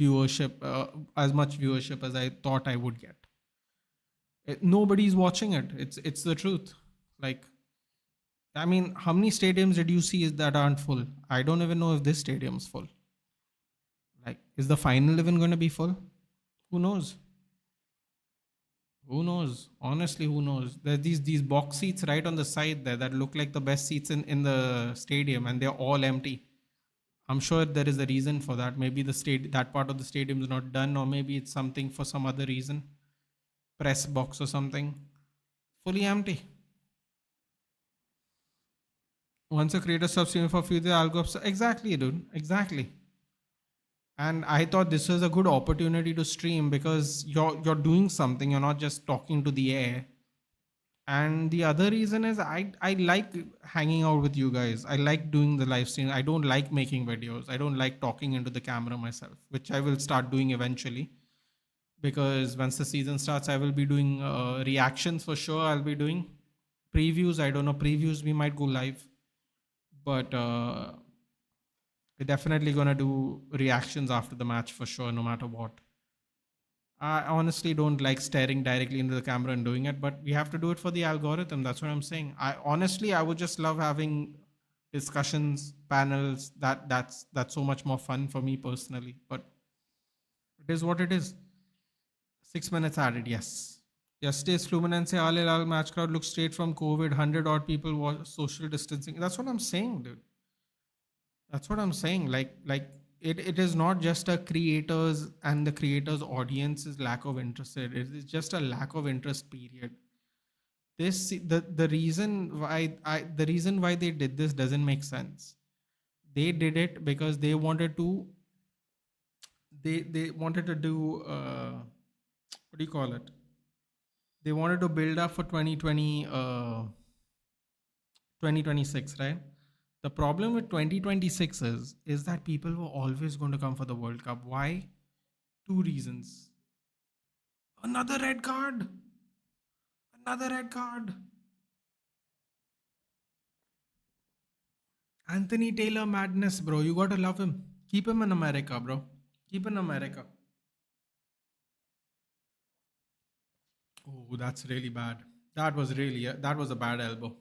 viewership as I thought I would get. Nobody's watching it. It's the truth. Like, I mean, how many stadiums did you see that aren't full? I don't even know if this stadium's full. Like, is the final even going to be full? Who knows? Who knows? Honestly, who knows? There's these box seats right on the side there that look like the best seats in the stadium, and they're all empty. I'm sure there is a reason for that. Maybe that part of the stadium is not done, or maybe it's something for some other reason. Press box or something. Fully empty. Once a creator stops streaming for a few days, I'll go up. Exactly, dude. Exactly. And I thought this was a good opportunity to stream because you're doing something. You're not just talking to the air. And the other reason is I like hanging out with you guys. I like doing the live stream. I don't like making videos. I don't like talking into the camera myself, which I will start doing eventually. Because once the season starts, I will be doing reactions for sure. I'll be doing previews. I don't know, previews we might go live, but we're definitely gonna do reactions after the match for sure, no matter what. I honestly don't like staring directly into the camera and doing it, but we have to do it for the algorithm. That's what I'm saying. I would just love having discussions, panels. That's so much more fun for me personally. But it is what it is. 6 minutes added, yes. Yesterday's Fluminense Al Hilal match crowd looked straight from COVID. 100 odd people was social distancing. That's what I'm saying, dude. That's what I'm saying. It is not just a creators and the creators audience's lack of interest. It is just a lack of interest period. The reason why the reason why they did this doesn't make sense. They did it because they wanted to do what do you call it? They wanted to build up for 2026, right? The problem with 2026 is that people were always going to come for the World Cup. Why? Two reasons. Another red card. Another red card. Anthony Taylor madness, bro. You got to love him. Keep him in America, bro. Keep him in America. Oh, that's really bad. That was a bad elbow.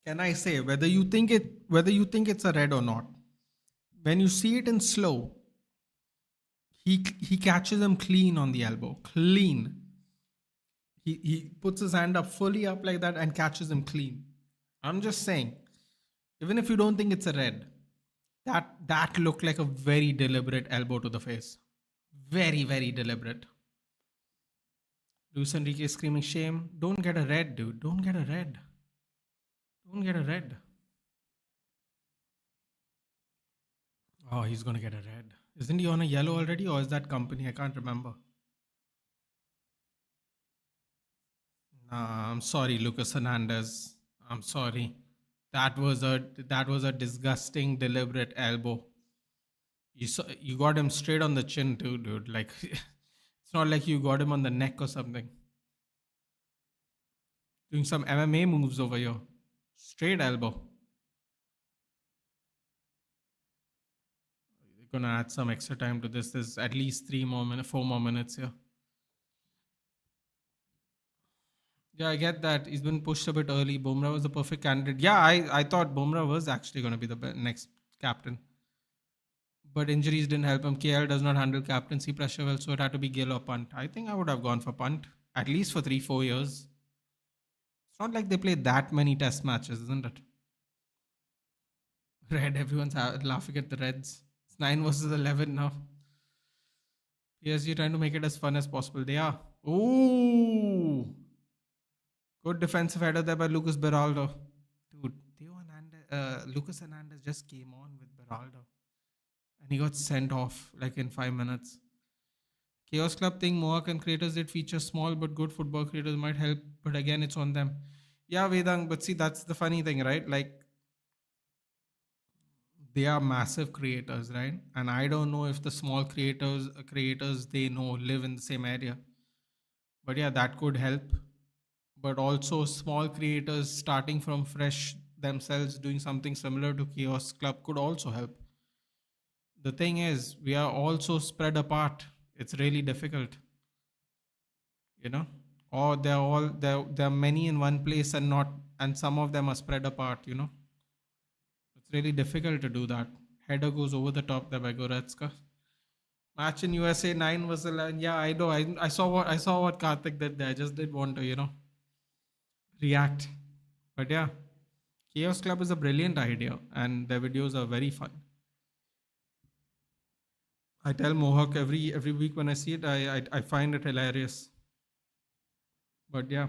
Can I say whether you think it's a red or not? When you see it in slow, he catches him clean on the elbow. Clean. He puts his hand up fully up like that and catches him clean. I'm just saying, even if you don't think it's a red, that looked like a very deliberate elbow to the face. Very, very deliberate. Luis Enrique is screaming shame. Don't get a red, dude. Don't get a red. Don't get a red. Oh, he's gonna get a red. Isn't he on a yellow already, or is that company? I can't remember. Nah, I'm sorry, Lucas Hernandez. I'm sorry. That was a disgusting, deliberate elbow. You got him straight on the chin too, dude. Like it's not like you got him on the neck or something. Doing some MMA moves over here. Straight elbow. They're gonna add some extra time to this. There's at least 4 more minutes here. Yeah, I get that. He's been pushed a bit early. Bumrah was the perfect candidate. Yeah, I thought Bumrah was actually going to be the next captain. But injuries didn't help him. KL does not handle captaincy pressure well, so it had to be Gill or Punt. I think I would have gone for Punt, at least for 3-4 years. It's not like they played that many test matches, isn't it? Red, everyone's laughing at the Reds. It's 9 versus 11 now. PSG trying to make it as fun as possible. They are. Ooh. Good defensive header there by Lucas Beraldo. Dude, Lucas Hernandez just came on with Beraldo. And he got sent off like in 5 minutes. Chaos Club think Mohawk and creators did feature small but good football creators might help, but again, it's on them. Yeah, Vedang, but see, that's the funny thing, right? Like, they are massive creators, right? And I don't know if the small creators they know live in the same area. But yeah, that could help. But also, small creators starting from fresh themselves doing something similar to Chaos Club could also help. The thing is, we are also spread apart. It's really difficult, you know, or there are many in one place and not, and some of them are spread apart, you know. It's really difficult to do that. Header goes over the top there by Goretzka. Match in USA 9 was 11. Yeah, I know. I saw what Karthik did there. I just did want to, you know, react. But yeah, Chaos Club is a brilliant idea, and their videos are very fun. I tell Mohawk every week when I see it, I find it hilarious. But yeah,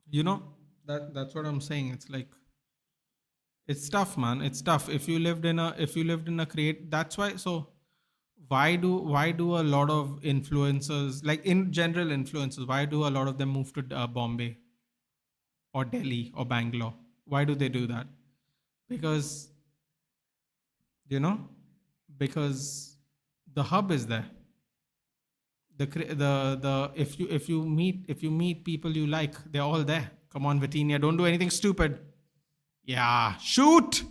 you know that's what I'm saying. It's like it's tough, man. It's tough. If you lived in a create, that's why. So why do a lot of influencers, like in general influencers, why do a lot of them move to Bombay or Delhi or Bangalore? Why do they do that? Because you know, because the hub is there. The if you meet people you like, they're all there. Come on, Vitinha, don't do anything stupid. Yeah, shoot.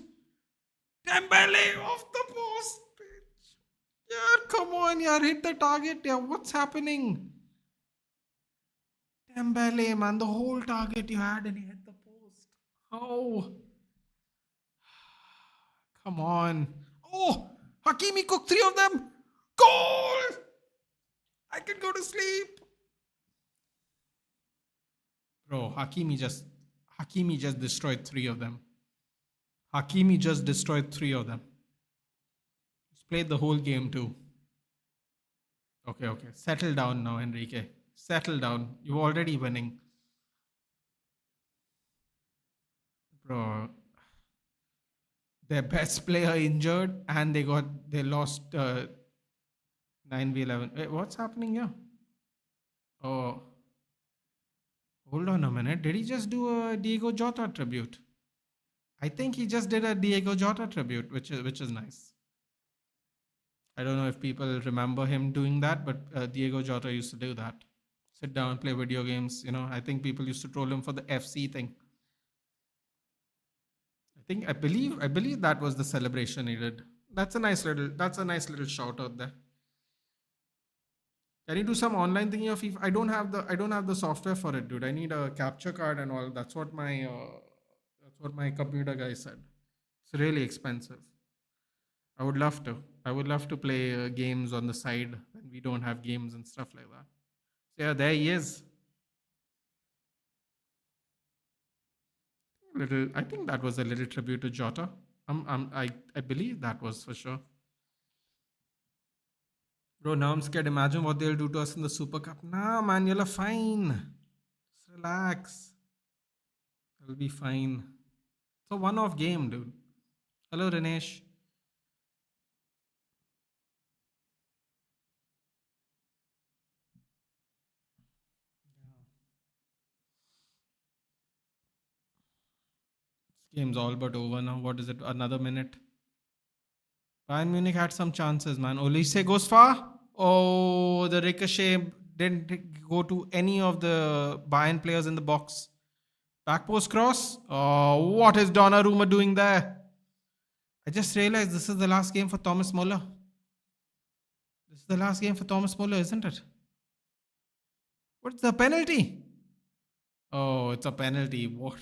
Dembele off the post. Yeah, come on, yeah, hit the target. Yeah, what's happening? Dembele, man, the whole target you had and he hit the post. Oh, come on. Oh, Hakimi cooked three of them. Goal! I can go to sleep. Bro, Hakimi just destroyed three of them. Hakimi just destroyed three of them. He's played the whole game too. Okay, okay. Settle down now, Enrique. Settle down. You're already winning. Bro, their best player injured and they lost 9v11. Wait, what's happening here? Oh, hold on a minute. Did he just do a Diego Jota tribute? I think he just did a Diego Jota tribute, which is nice. I don't know if people remember him doing that, but Diego Jota used to do that. Sit down, play video games. I think people used to troll him for the FC thing. I believe that was the celebration he did. That's a nice little shout out there. Can you do some online thingy of FIFA? I don't have the software for it, dude. I need a capture card and all. That's what my computer guy said. It's really expensive. I would love to. I would love to play games on the side when we don't have games and stuff like that. So yeah, there he is. Little. I think that was a little tribute to Jota. I believe that was for sure. Bro, now I'm scared. Imagine what they'll do to us in the Super Cup. Nah, man, you'll be fine. Just relax. You'll be fine. It's a one-off game, dude. Hello, Rinesh. This game's all but over now. What is it? Another minute. Bayern Munich had some chances, man. Olise goes far. Oh, the ricochet didn't go to any of the Bayern players in the box. Back post cross. Oh, what is Donnarumma doing there? I just realized this is the last game for Thomas Muller. This is the last game for Thomas Muller, isn't it? What's the penalty? Oh, it's a penalty. What?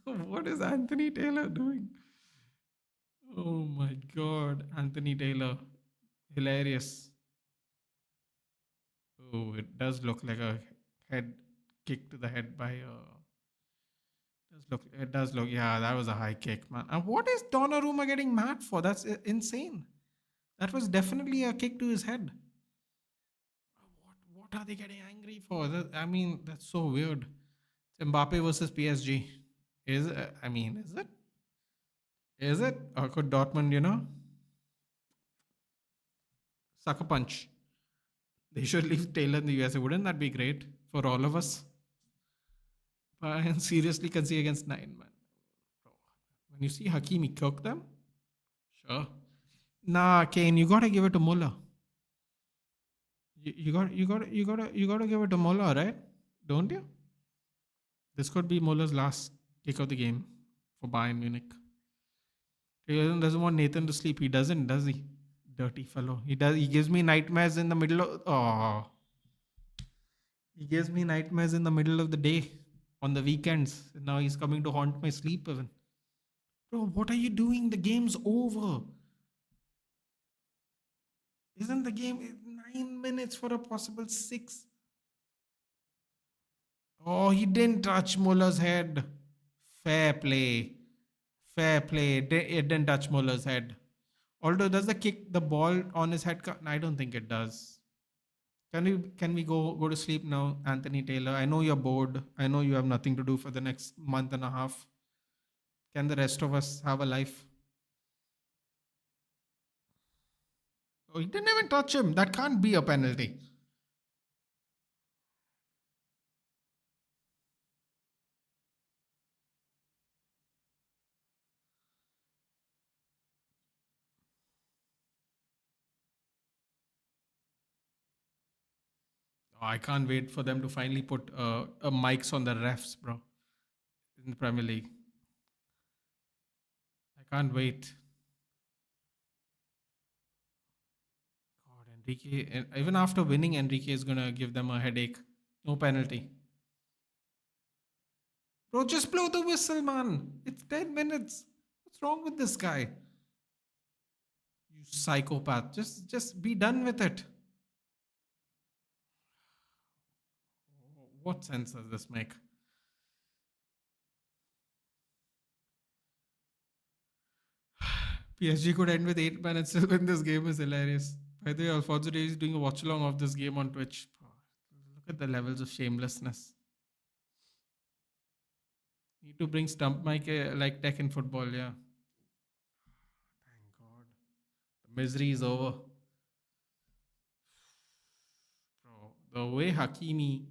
What is Anthony Taylor doing? Oh my God, Anthony Taylor, hilarious. Oh, it does look like a head kick to the head by. Does look. It does look. Yeah, that was a high kick, man. And what is Donnarumma getting mad for? That's insane. That was definitely a kick to his head. What are they getting angry for? I mean, that's so weird. It's Mbappe versus PSG. Is it? I mean, is it? Is it? Or could Dortmund, sucker punch? They should leave Taylor in the USA. Wouldn't that be great for all of us? But seriously, concede against 9, man. When you see Hakimi cook them, sure. Nah, Kane, you gotta give it to Muller. You gotta give it to Muller, right? Don't you? This could be Muller's last kick of the game for Bayern Munich. He doesn't want Nathan to sleep. He doesn't, does he? Dirty fellow. He does. He gives me nightmares in the middle of. Oh, he gives me nightmares in the middle of the day, on the weekends. Now he's coming to haunt my sleep even. Bro, what are you doing? The game's over. Isn't the game 9 minutes for a possible six? Oh, he didn't touch Muller's head. Fair play. Fair play. It didn't touch Muller's head. Although, does the kick the ball on his head? I don't think it does. Can we go to sleep now, Anthony Taylor? I know you're bored. I know you have nothing to do for the next month and a half. Can the rest of us have a life? Oh, he didn't even touch him. That can't be a penalty. Oh, I can't wait for them to finally put mics on the refs, bro, in the Premier League. I can't wait. God, Enrique, even after winning, Enrique is gonna give them a headache. No penalty. Bro, just blow the whistle, man. It's 10 minutes. What's wrong with this guy? You psychopath. Just be done with it. What sense does this make? PSG could end with 8 men and still win this game is hilarious. By the way, Alfonso Davies is doing a watch along of this game on Twitch. Look at the levels of shamelessness. Need to bring stump mic like tech in football, yeah. Thank God. The misery is over. Bro, the way Hakimi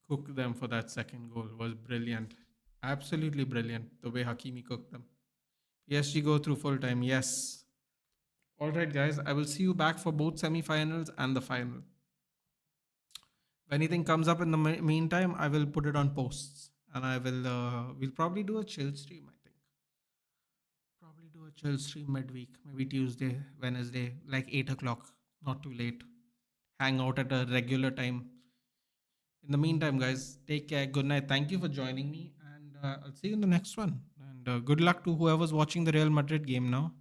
cooked them for that second goal was brilliant. Absolutely brilliant. The way Hakimi cooked them. PSG go through full time, yes. All right, guys. I will see you back for both semi-finals and the final. If anything comes up in the meantime, I will put it on posts, and I will. We'll probably do a chill stream. I think probably do a chill stream midweek, maybe Tuesday, Wednesday, like 8 o'clock. Not too late. Hang out at a regular time. In the meantime, guys, take care. Good night. Thank you for joining me, and I'll see you in the next one. And good luck to whoever's watching the Real Madrid game now.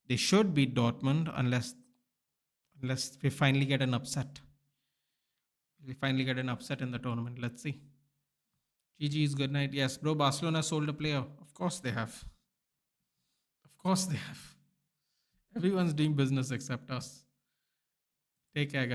They should beat Dortmund unless we finally get an upset. We finally get an upset in the tournament. Let's see. GG's good night. Yes, bro. Barcelona sold a player. Of course they have. Of course they have. Everyone's doing business except us. Take care, guys.